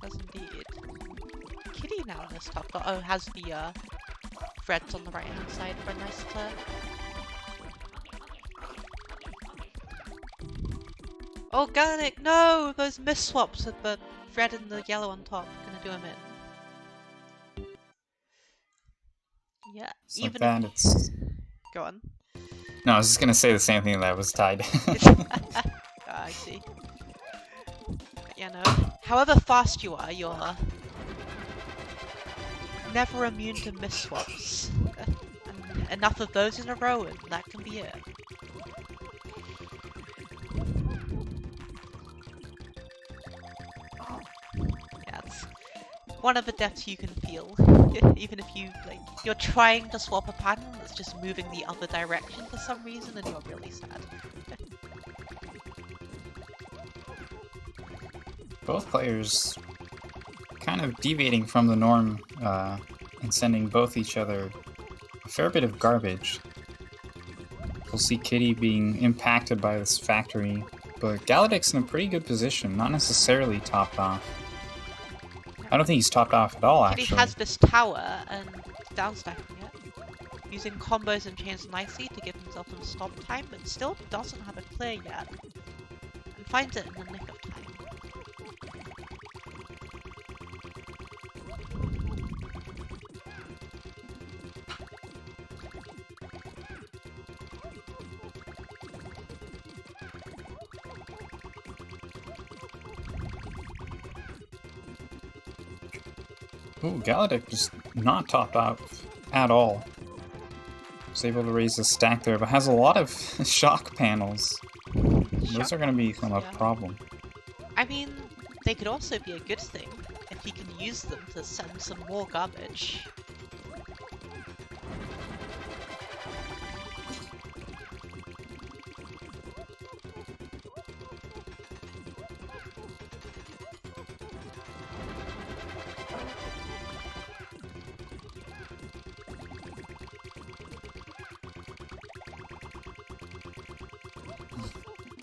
Does indeed. Kitty now in this tough spot. Oh, has the threads on the right hand side for a nice clear. Oh, Galadic, no! Those miss swaps with the red and the yellow on top. Gonna do him in. Yeah, It's even like that, if... it's... Go on. No, I was just gonna say the same thing that was tied. I see. But yeah, no. However fast you are, you're never immune to miss swaps. And enough of those in a row, and that can be it. Yeah, one of the depths you can feel. Even if you're trying to swap a pattern that's just moving the other direction for some reason and you're really sad. Both players kind of deviating from the norm and sending both each other a fair bit of garbage. We'll see Kitty being impacted by this factory, but Galadic's in a pretty good position, not necessarily topped off. I don't think he's topped off at all, Kitty actually. has this tower and downstacking it, using combos and chains nicely to give himself some stop time, but still doesn't have it clear yet, and finds it in the nick of time. Ooh, Galadic just not topped off at all. Was able to raise the stack there, but has a lot of shock panels. Those are going to become a problem. I mean, they could also be a good thing if he can use them to send some more garbage.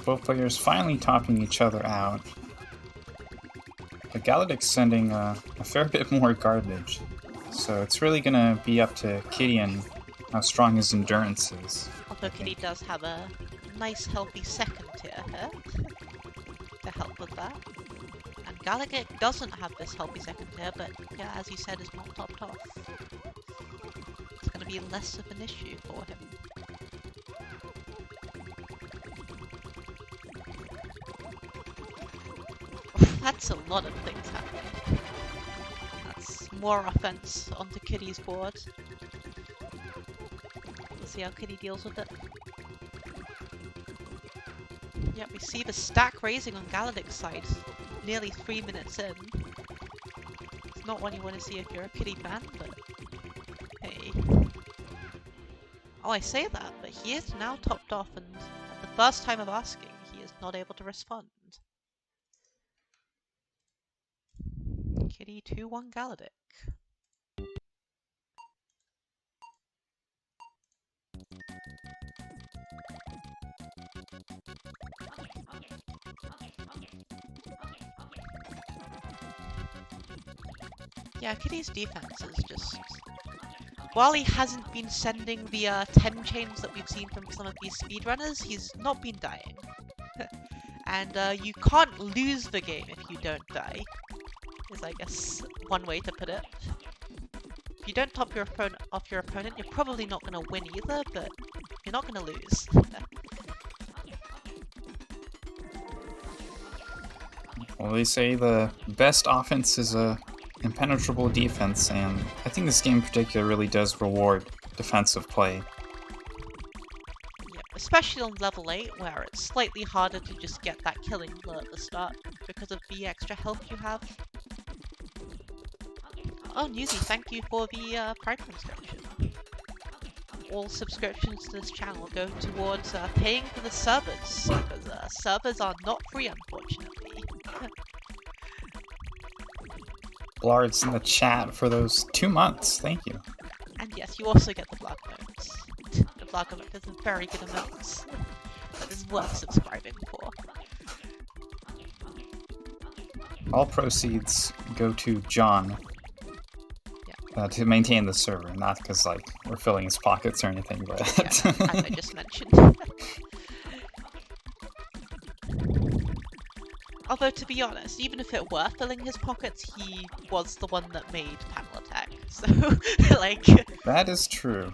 Both players finally topping each other out. But Galadic's sending a fair bit more garbage. So it's really going to be up to Kitty and how strong his endurance is. Although Kitty does have a nice healthy second tier here to help with that. And Gallagher doesn't have this healthy second tier, but yeah, as you said, is not topped off. It's going to be less of an issue for him. That's a lot of things happening. That's more offense onto Kitty's board. We'll see how Kitty deals with it. Yep, we see the stack raising on Galadic's side nearly 3 minutes in. It's not one you want to see if you're a Kitty fan, but hey. Oh, I say that, but he is now topped off, and at the first time of asking, he is not able to respond. Kitty 2-1 Galadic. Yeah, Kitty's defense is just... While he hasn't been sending the 10 chains that we've seen from some of these speedrunners, he's not been dying. And you can't lose the game if you don't die, is I guess one way to put it. If you don't top your opponent off your opponent, you're probably not going to win either, but you're not going to lose. Well, they say the best offense is a impenetrable defense, and I think this game in particular really does reward defensive play. Yep, especially on level 8, where it's slightly harder to just get that killing blow at the start because of the extra health you have. Oh, Newsy, thank you for the Prime subscription. All subscriptions to this channel go towards paying for the servers, because servers are not free, unfortunately. Blard's in the chat for those 2 months, thank you. And yes, you also get the vlog modes. The vlog mode is a very good amount that is worth subscribing for. All proceeds go to John. To maintain the server, not because like we're filling his pockets or anything, but yeah, as I just mentioned. Although to be honest, even if it were filling his pockets, he was the one that made panel attack. So like that is true.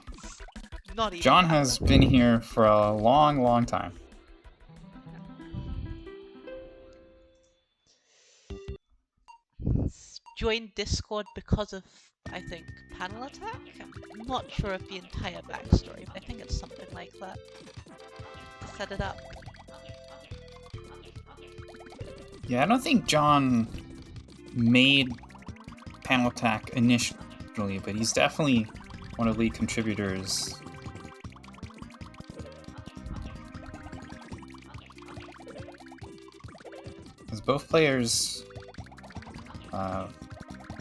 Not even John has been here for a long, long time. Joined Discord because of, I think, panel attack? I'm not sure of the entire backstory, but I think it's something like that. To set it up. Yeah, I don't think John made Panel Attack initially, but he's definitely one of the lead contributors. Because both players... I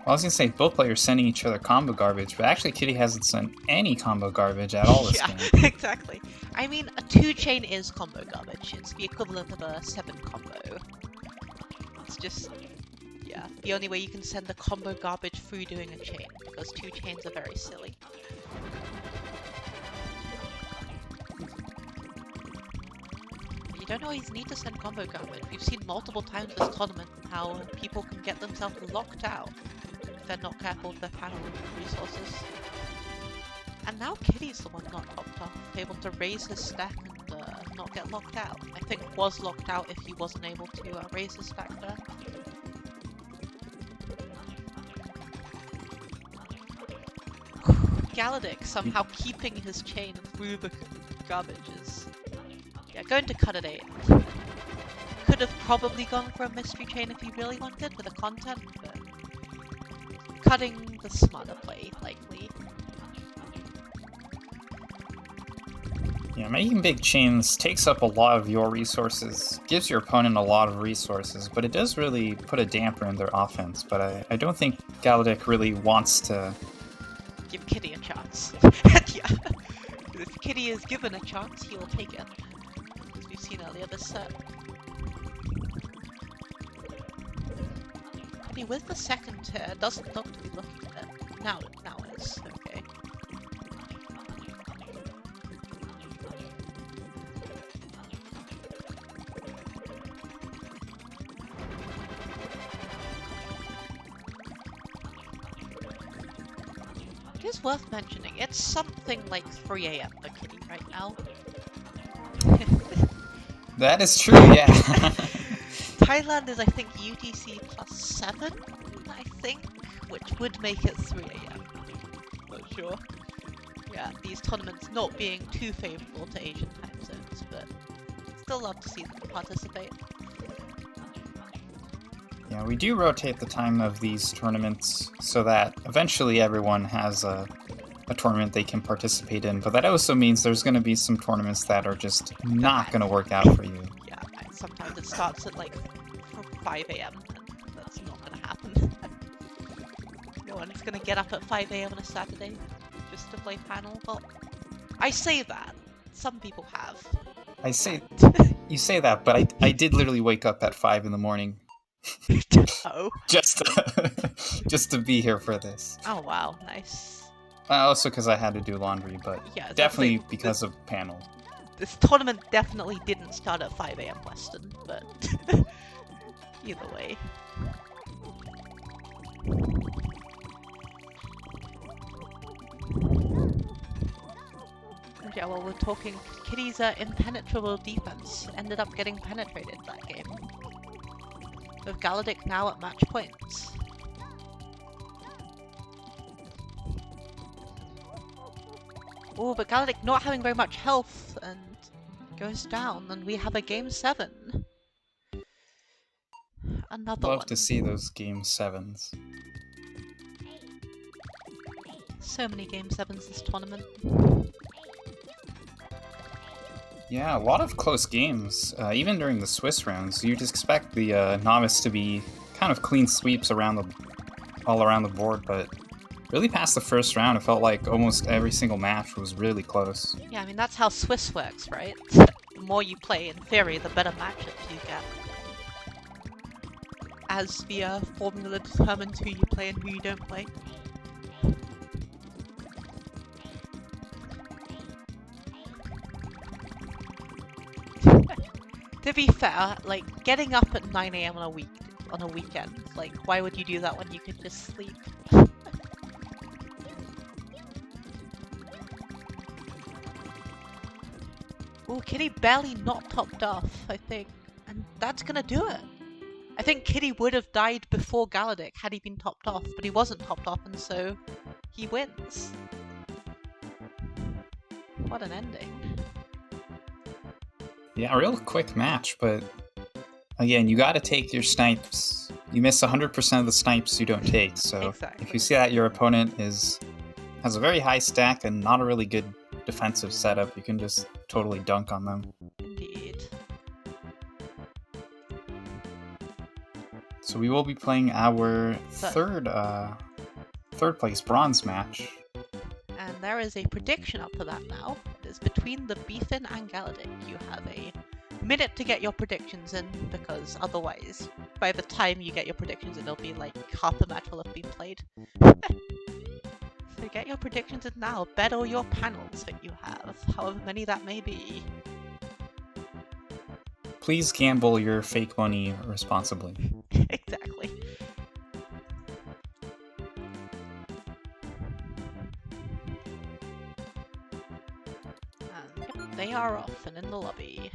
was gonna say both players sending each other combo garbage, but actually Kitty hasn't sent any combo garbage at all this Yeah, game. exactly. I mean, a 2-chain is combo garbage. It's the equivalent of a 7 combo. It's just, yeah, the only way you can send the combo garbage through doing a chain, because 2 chains are very silly. You don't always need to send combo garbage. We've seen multiple times this tournament how people can get themselves locked out if they're not careful with their panel resources. And now Kitty's the one not topped off, able to raise his stack and not get locked out. I think was locked out if he wasn't able to raise his stack there. Galadic somehow keeping his chain through the garbage is... Yeah, going to cut at 8. Could have probably gone for a mystery chain if he really wanted with the content, but... Cutting the smarter play, likely. Yeah, making big chains takes up a lot of your resources, gives your opponent a lot of resources, but it does really put a damper in their offense. But I don't think Galadic really wants to... Give Kitty a chance. Yeah. If Kitty is given a chance, he will take it. As we've seen earlier this set. Kitty with the second tier doesn't look to be looking at it. Now it is. Okay. It is worth mentioning, it's something like 3 AM for Kitty right now. That is true, yeah. Thailand is, I think, UTC +7, I think, which would make it 3 AM. Not sure. Yeah, these tournaments not being too favourable to Asian time zones, but still love to see them participate. Yeah, we do rotate the time of these tournaments so that eventually everyone has a tournament they can participate in, but that also means there's going to be some tournaments that are just not going to work out for you. Yeah, and sometimes it starts at like 5 AM, and that's not going to happen. No one's going to get up at 5 AM on a Saturday just to play panel. Well, I say that. Some people have. I say, you say that, but I did literally wake up at 5 in the morning. Oh. just to be here for this. Oh wow, nice. Also because I had to do laundry, but Yeah, definitely because of panel. This tournament definitely didn't start at 5 AM Western, but either way. Yeah, well, we're talking Kitty's impenetrable defense ended up getting penetrated that game. With Galadic now at match points. Oh, but Galadic not having very much health and goes down, and we have a game 7. Another one. Love to see those game 7s. So many game 7s this tournament. Yeah, a lot of close games. Even during the Swiss rounds, you'd expect the novice to be kind of clean sweeps all around the board, but really past the first round, it felt like almost every single match was really close. Yeah, I mean, that's how Swiss works, right? The more you play, in theory, the better matchups you get. As the formula determines who you play and who you don't play. To be fair, like, getting up at 9 AM on a weekend, like, why would you do that when you could just sleep? Ooh, Kitty barely not topped off, I think, and that's gonna do it. I think Kitty would have died before Galadic had he been topped off, but he wasn't topped off, and so he wins. What an ending. Yeah, a real quick match, but again, you gotta take your snipes you miss 100% of the snipes you don't take. So Exactly. if you see that your opponent has a very high stack and not a really good defensive setup, you can just totally dunk on them. Indeed. So we will be playing our third place bronze match. And there is a prediction up for that now. It is between the Beefin and Galadic. You have a minute to get your predictions in, because otherwise, by the time you get your predictions in, it'll be like half the match will have been played. So get your predictions in now. Bet all your panels that you have, however many that may be. Please gamble your fake money responsibly. Exactly. And yep, they are off and in the lobby.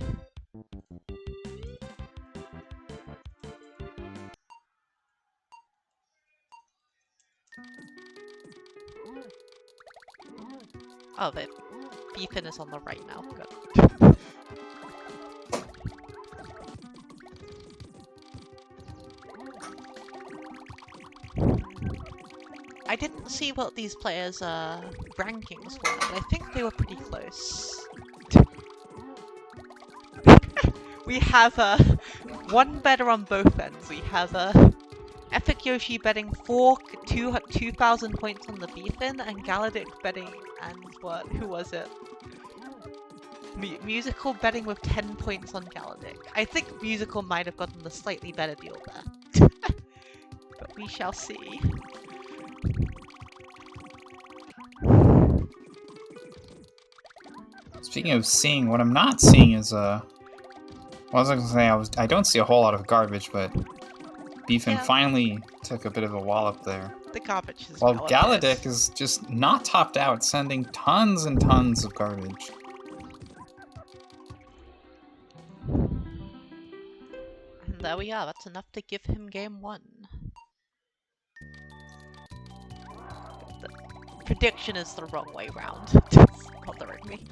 Oh, the Beefin is on the right now. Good. I didn't see what these players' rankings were, but I think they were pretty close. We have one better on both ends. We have Epic Yoshi betting 2,000 points on the Beefin, and Galadic betting, and what? Who was it? Musical betting with 10 points on Galadic. I think Musical might have gotten the slightly better deal there. But we shall see. Speaking of seeing, what I'm not seeing is well, I was gonna say I don't see a whole lot of garbage, but Beefin finally took a bit of a wallop there. The garbage is While Galadic is just not topped out, sending tons and tons of garbage. And there we are. That's enough to give him game 1. The prediction is the wrong way round. It's bothering me.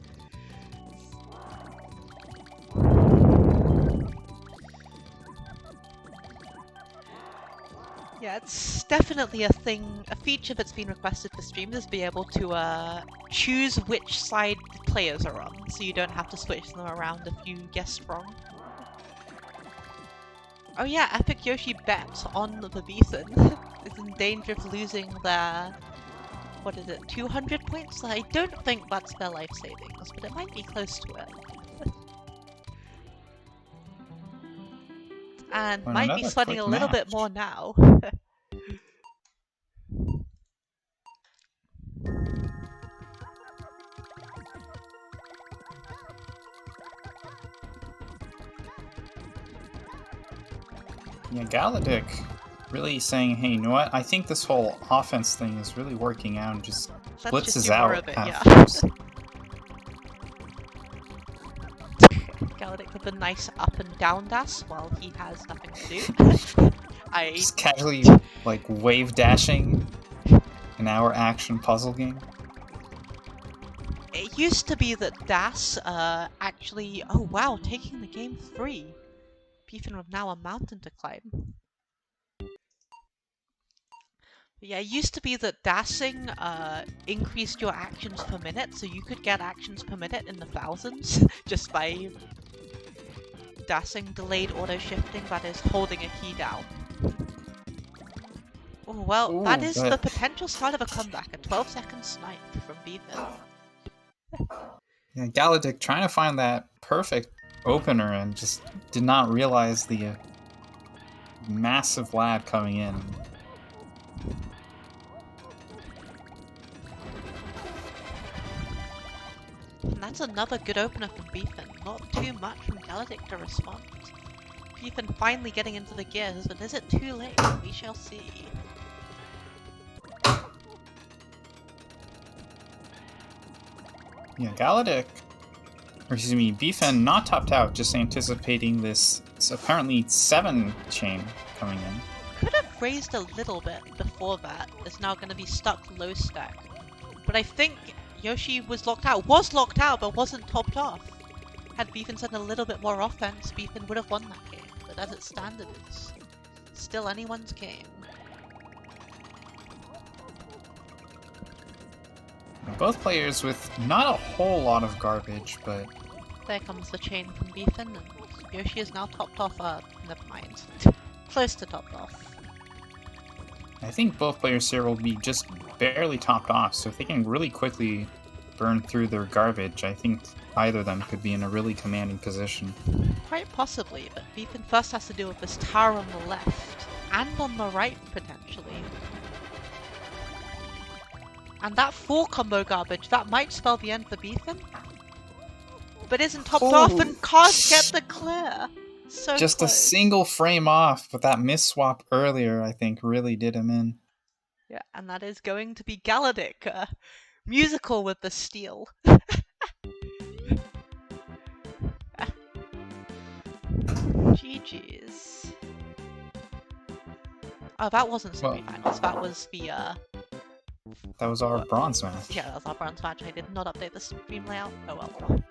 Yeah, it's definitely a feature that's been requested for streamers, be able to choose which side the players are on, so you don't have to switch them around if you guess wrong. Oh yeah, Epic Yoshi bet on the Beefin is in danger of losing their, 200 points? I don't think that's their life savings, but it might be close to it. And might be sweating a little bit more now. Yeah, Galadic really saying, hey, you know what? I think this whole offense thing is really working out, and just blitzes out at first. Galadic with a nice up and down dash while he has nothing to do. Just casually, like, wave dashing in our action puzzle game. It used to be that Das actually, oh wow, taking the game 3. Beefin with now a mountain to climb. But yeah, it used to be that dashing increased your actions per minute, so you could get actions per minute in the thousands just by dashing delayed auto-shifting, that is, holding a key down. Oh well, that is the potential start of a comeback, a 12-second snipe from Beefin. Yeah, Galadic trying to find that perfect opener and just did not realize the massive lad coming in. And that's another good opener from Beefin. Not too much from Galadic to respond. Beefin finally getting into the gears, but is it too late? We shall see. Yeah, Galadic, or excuse me, Beefin not topped out, just anticipating this apparently 7 chain coming in. Could have raised a little bit before that. It's now going to be stuck low stack. But I think Yoshi was locked out, but wasn't topped off. Had Beefin sent a little bit more offense, Beefin would have won that game. But as it stands, it is Still anyone's game. Both players with not a whole lot of garbage, but There comes the chain from Beefin, and Yoshi is now topped off. Never mind. Close to topped off. I think both players here will be just barely topped off, so if they can really quickly burn through their garbage, I think either of them could be in a really commanding position. Quite possibly, but Beefin first has to deal with this tower on the left, and on the right, potentially. And that 4 combo garbage, that might spell the end for Beefin. But isn't topped off and can't get the clear. So just close. a single frame off, but that miss swap earlier, I think, really did him in. Yeah, and that is going to be Galadic. Musical with the steel. GG's. Oh, that wasn't semifinals. That was the That was our bronze match. yeah, that was our bronze match. I did not update the stream layout. Oh well.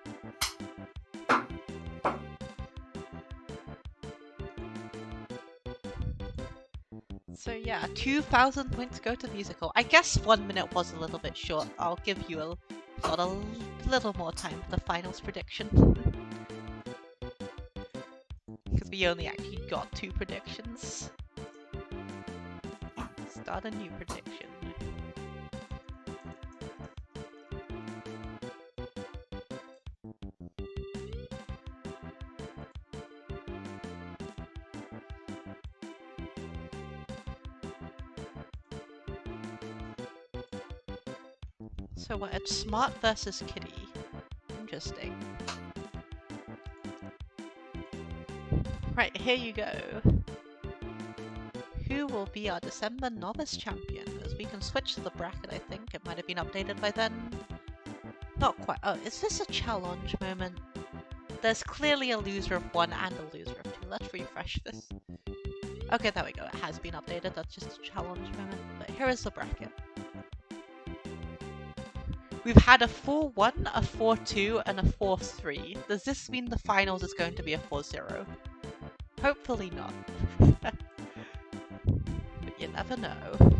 So yeah, 2,000 points go to musical. I guess 1 minute was a little bit short. I'll give you a little more time for the finals prediction. Because we only actually got 2 predictions. Start a new prediction. So what, it's Smart versus Kitty. Interesting. Right, here you go. Who will be our December Novice Champion? As we can switch to the bracket, I think. It might have been updated by then. Not quite. Oh, is this a challenge moment? There's clearly a loser of 1 and a loser of 2. Let's refresh this. Okay, there we go. It has been updated. That's just a challenge moment. But here is the bracket. We've had a 4-1, a 4-2, and a 4-3. Does this mean the finals is going to be a 4-0? Hopefully not. But you never know.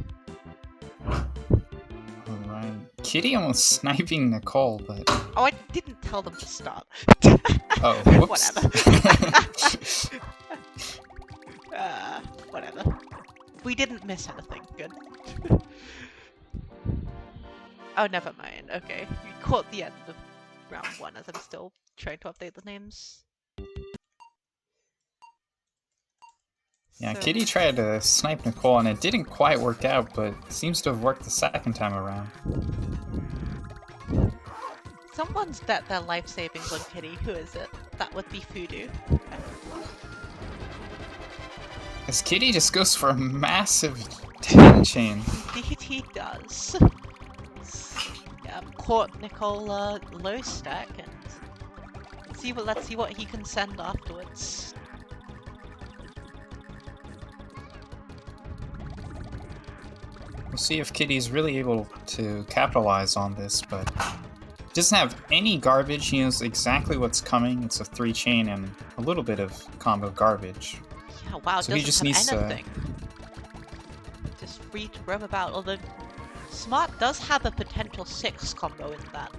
Alright. Kitty almost sniping Nicole, but... Oh, I didn't tell them to start. Oh, whoops. Whatever. Whatever. We didn't miss anything. Good. Oh, never mind. Okay. We caught the end of round 1 as I'm still trying to update the names. Yeah, So- Kitty tried to snipe Nicole and it didn't quite work out, but seems to have worked the second time around. Someone's bet their life savings on Kitty. Who is it? That would be Fudu. As Kitty just goes for a massive 10 chain. Indeed he does. Yeah, caught Nicole low stack and let's see what he can send afterwards. We'll see if Kitty's really able to capitalize on this, but doesn't have any garbage. He knows exactly what's coming. It's a 3 chain and a little bit of combo garbage. Yeah, wow, So he doesn't just have needs to- anything. Just free to roam about, although Smart does have a potential 6 combo in that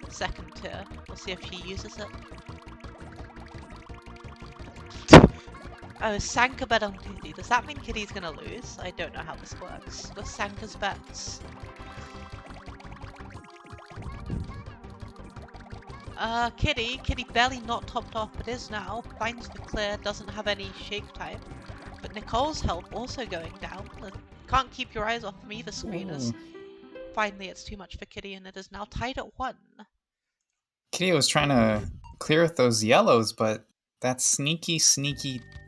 second tier. We'll see if she uses it. Oh, Sanka bet on Kitty. Does that mean Kitty's gonna lose? I don't know how this works. With Sanka's bets. Kitty barely not topped off, but is now. Finds the clear, doesn't have any shake time. But Nicole's health also going down. Can't keep your eyes off me, the screen is. Finally, it's too much for Kitty, and it is now tied at 1. Kitty was trying to clear with those yellows, but that sneaky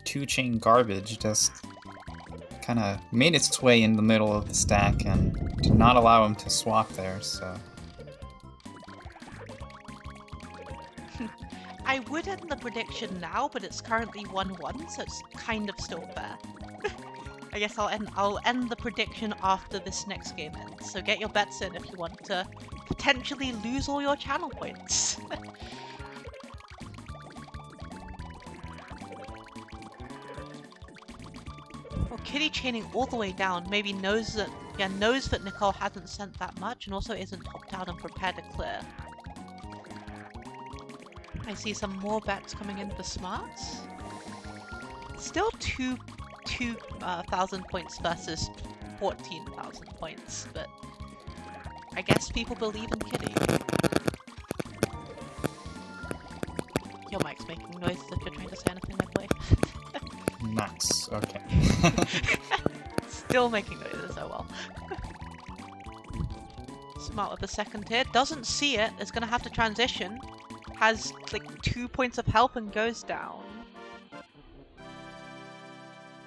2 chain garbage just kind of made its way in the middle of the stack and did not allow him to swap there, so... I would end the prediction now, but it's currently 1-1, so it's kind of still fair. I guess I'll end the prediction after this next game ends. So get your bets in if you want to potentially lose all your channel points. Kitty chaining all the way down, maybe knows that Nicole hasn't sent that much and also isn't topped out and prepared to clear. I see some more bets coming in for smarts. Still 2,000 points versus 14,000 points, but I guess people believe in Kitty. Your mic's making noises if you're trying to say anything, by the way. Nice, okay. Still making noises, oh well. Smart with the second tier, doesn't see it, is gonna have to transition. Has like 2 points of health and goes down.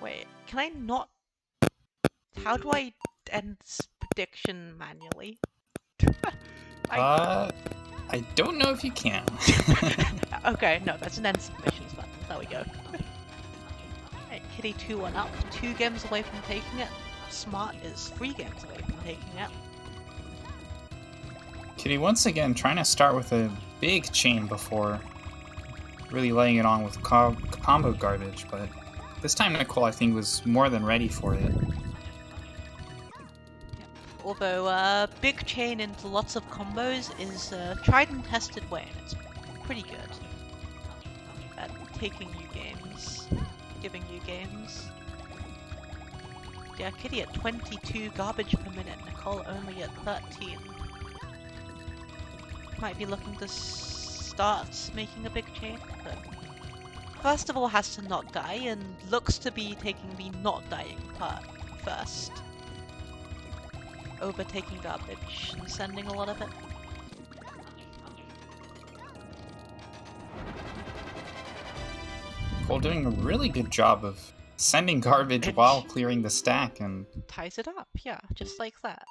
Wait, can I not? How do I end this prediction manually? I don't know if you can. Okay, no, that's an end submissions button. There we go. Right, Kitty 2-1 up, 2 games away from taking it. Smart is 3 games away from taking it. Kitty once again trying to start with a big chain before really laying it on with combo garbage, but this time Nicole I think was more than ready for it. Although big chain into lots of combos is a tried and tested way, and it's pretty good at taking you games, giving you games. Yeah, Kitty at 22 garbage per minute, Nicole only at 13. Might be looking to start making a big chain, but first of all has to not die, and looks to be taking the not dying part first. Overtaking garbage and sending a lot of it. Nicole doing a really good job of sending garbage while clearing the stack and ties it up, yeah, just like that.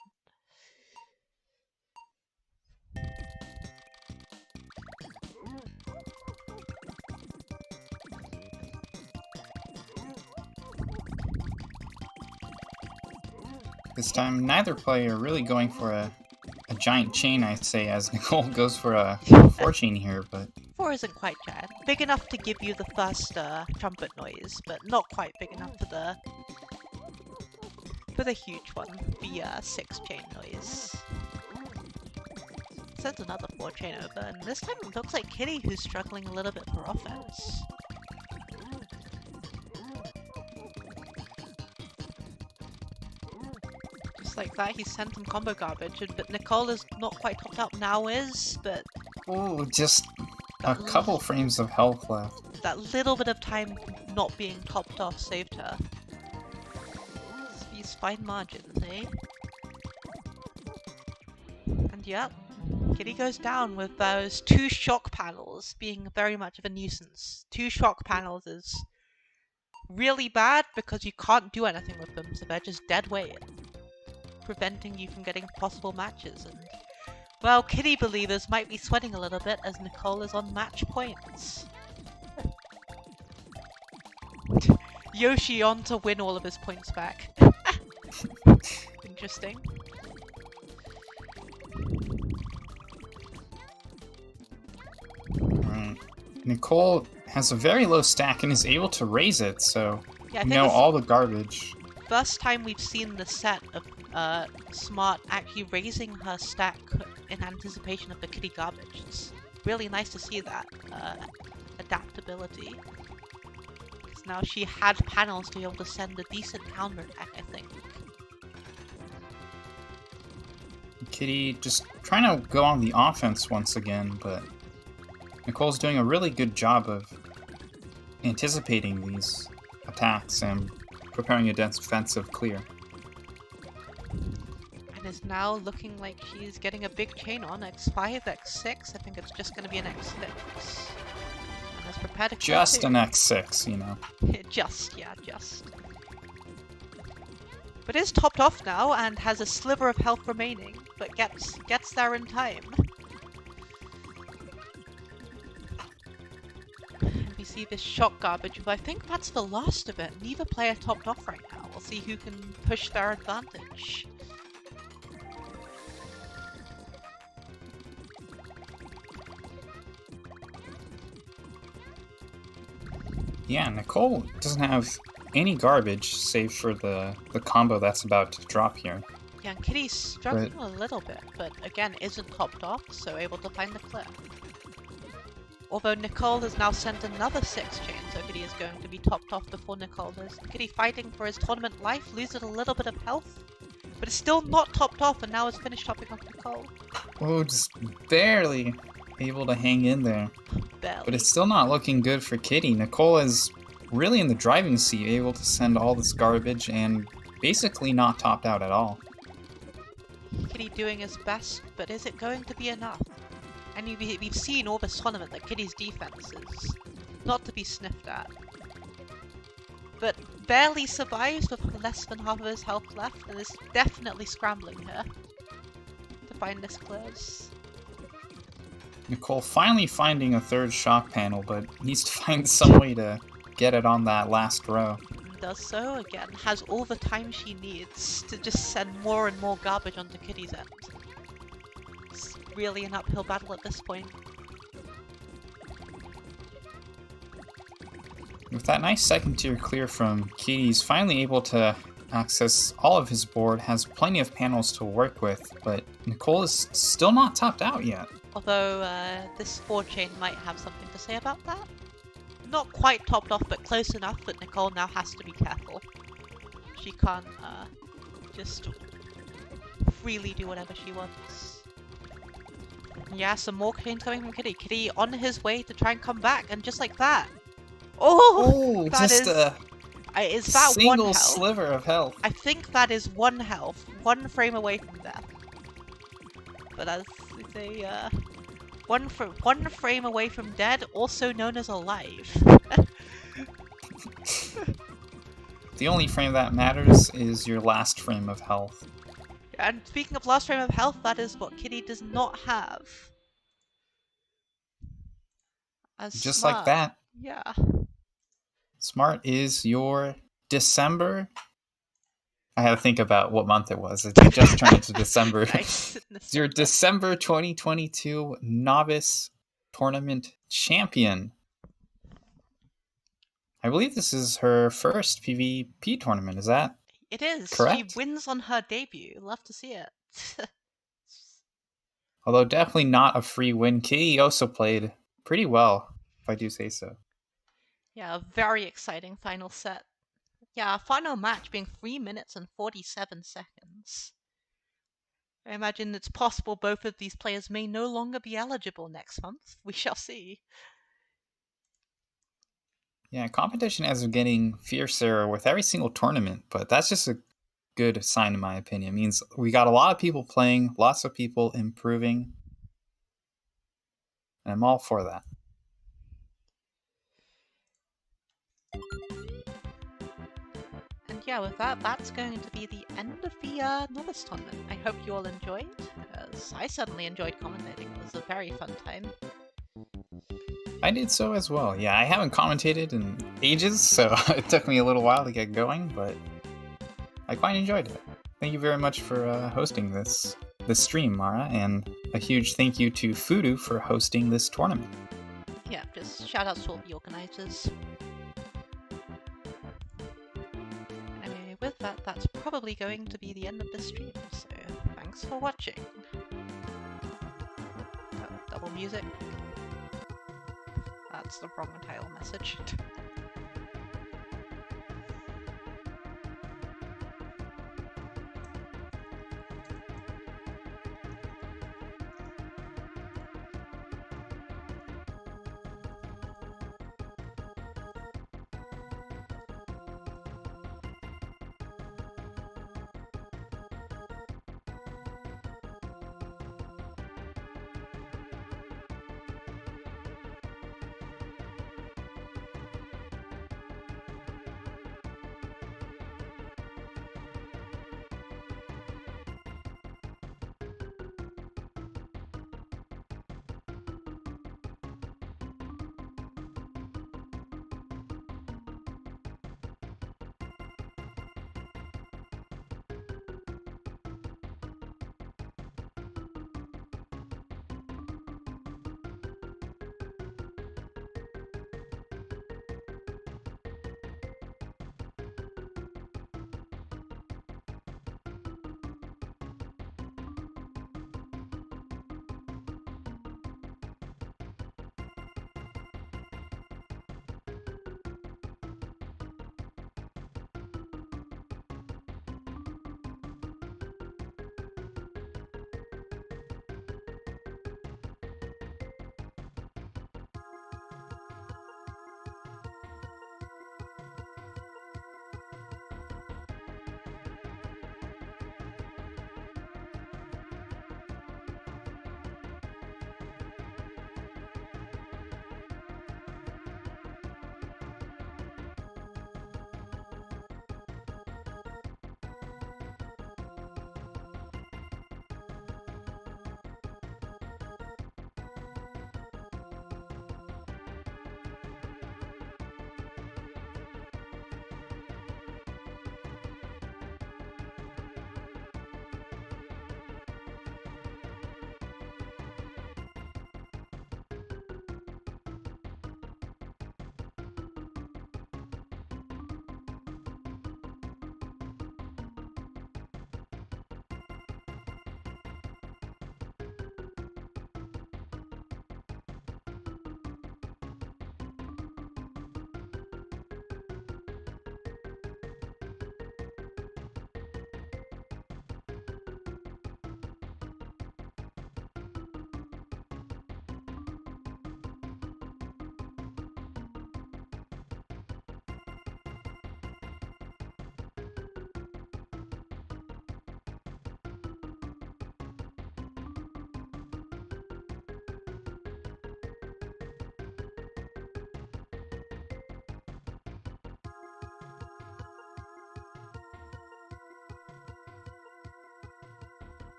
this time neither player really going for a giant chain, I'd say, as Nicole goes for a 4 chain here, but 4 isn't quite giant. Big enough to give you the first trumpet noise, but not quite big enough for the huge one, the 6 chain noise. Sends another 4 chain over, and this time it looks like Kitty who's struggling a little bit for offense. Just like that, he sent some combo garbage, but Nicole is not quite topped up, now is, but oh, just a couple frames of health left. That little bit of time not being topped off saved her. These fine margins, eh? And yep, Kitty goes down with those 2 shock panels being very much of a nuisance. 2 shock panels is really bad because you can't do anything with them, so they're just dead weight, preventing you from getting possible matches. And well, Kitty believers might be sweating a little bit as Nicole is on match points. Yoshi on to win all of his points back. Interesting. Right. Nicole has a very low stack and is able to raise it, so Yeah, I you think know this all the garbage. first time we've seen the set of Smart actually raising her stack in anticipation of the Kitty garbage. It's really nice to see that adaptability. Because now she had panels to be able to send a decent counter attack, I think. Kitty just trying to go on the offense once again, but Nicole's doing a really good job of anticipating these attacks and preparing a defensive clear. And is now looking like she's getting a big chain on x5, x6. I think it's just going to be an x6. And is prepared to clear Just too. an x6, you know. Just. But is topped off now and has a sliver of health remaining, but gets there in time. And we see this shock garbage, but I think that's the last of it. Neither player topped off right now. We'll see who can push their advantage. Yeah, Nicole doesn't have any garbage save for the combo that's about to drop here. Yeah, and Kitty's struggling a little bit, but again, isn't topped off, so able to find the clear. Although Nicole has now sent another 6 chain, so Kitty is going to be topped off before Nicole does. Kitty fighting for his tournament life, loses a little bit of health, but is still not topped off, and now is finished topping off Nicole. Oh, just barely able to hang in there. Barely. But it's still not looking good for Kitty. Nicole is really in the driving seat, able to send all this garbage and basically not topped out at all. Kitty doing his best, but is it going to be enough? And we've seen all this tournament that Kitty's defense is not to be sniffed at. But barely survives with less than half of his health left, and is definitely scrambling here to find this close. Nicole finally finding a third shock panel, but needs to find some way to get it on that last row. Does so again, has all the time she needs to just send more and more garbage onto Kitty's end. It's really an uphill battle at this point. With that nice second tier clear from Kitty, he's finally able to access all of his board, has plenty of panels to work with, but Nicole is still not topped out yet. Although this 4 chain might have something to say about that. Not quite topped off, but close enough that Nicole now has to be careful. She can't just freely do whatever she wants. Yeah, some more chains coming from Kitty. Kitty on his way to try and come back, and just like that. Oh, that just is, a is that one single health? sliver of health. I think that is 1 health, 1 frame away from death. But as they one frame away from dead, also known as alive. The only frame that matters is your last frame of health. And speaking of last frame of health, that is what Kitty does not have. As Just Smart, like that. Yeah. Smart is your December. I had to think about what month it was. It just turned into December. Nice. It's your December 2022 Novice Tournament champion. I believe this is her first PvP tournament. Is that It is. correct? She wins on her debut. Love to see it. Although definitely not a free win. Kitty also played pretty well, if I do say so. Yeah, a very exciting final set. Yeah, our final match being 3 minutes and 47 seconds. I imagine it's possible both of these players may no longer be eligible next month. We shall see. Yeah, competition ends up getting fiercer with every single tournament, but that's just a good sign in my opinion. It means we got a lot of people playing, lots of people improving, and I'm all for that. And yeah, with that, that's going to be the end of the Novice tournament. I hope you all enjoyed, as I certainly enjoyed commentating. It was a very fun time. I did so as well. Yeah, I haven't commentated in ages, so it took me a little while to get going, but I quite enjoyed it. Thank you very much for hosting this stream, Mara, and a huge thank you to Fudu for hosting this tournament. Yeah, just shout out to all the organisers. Anyway, with that, that's probably going to be the end of the stream, so thanks for watching. Double music. That's the wrong title message.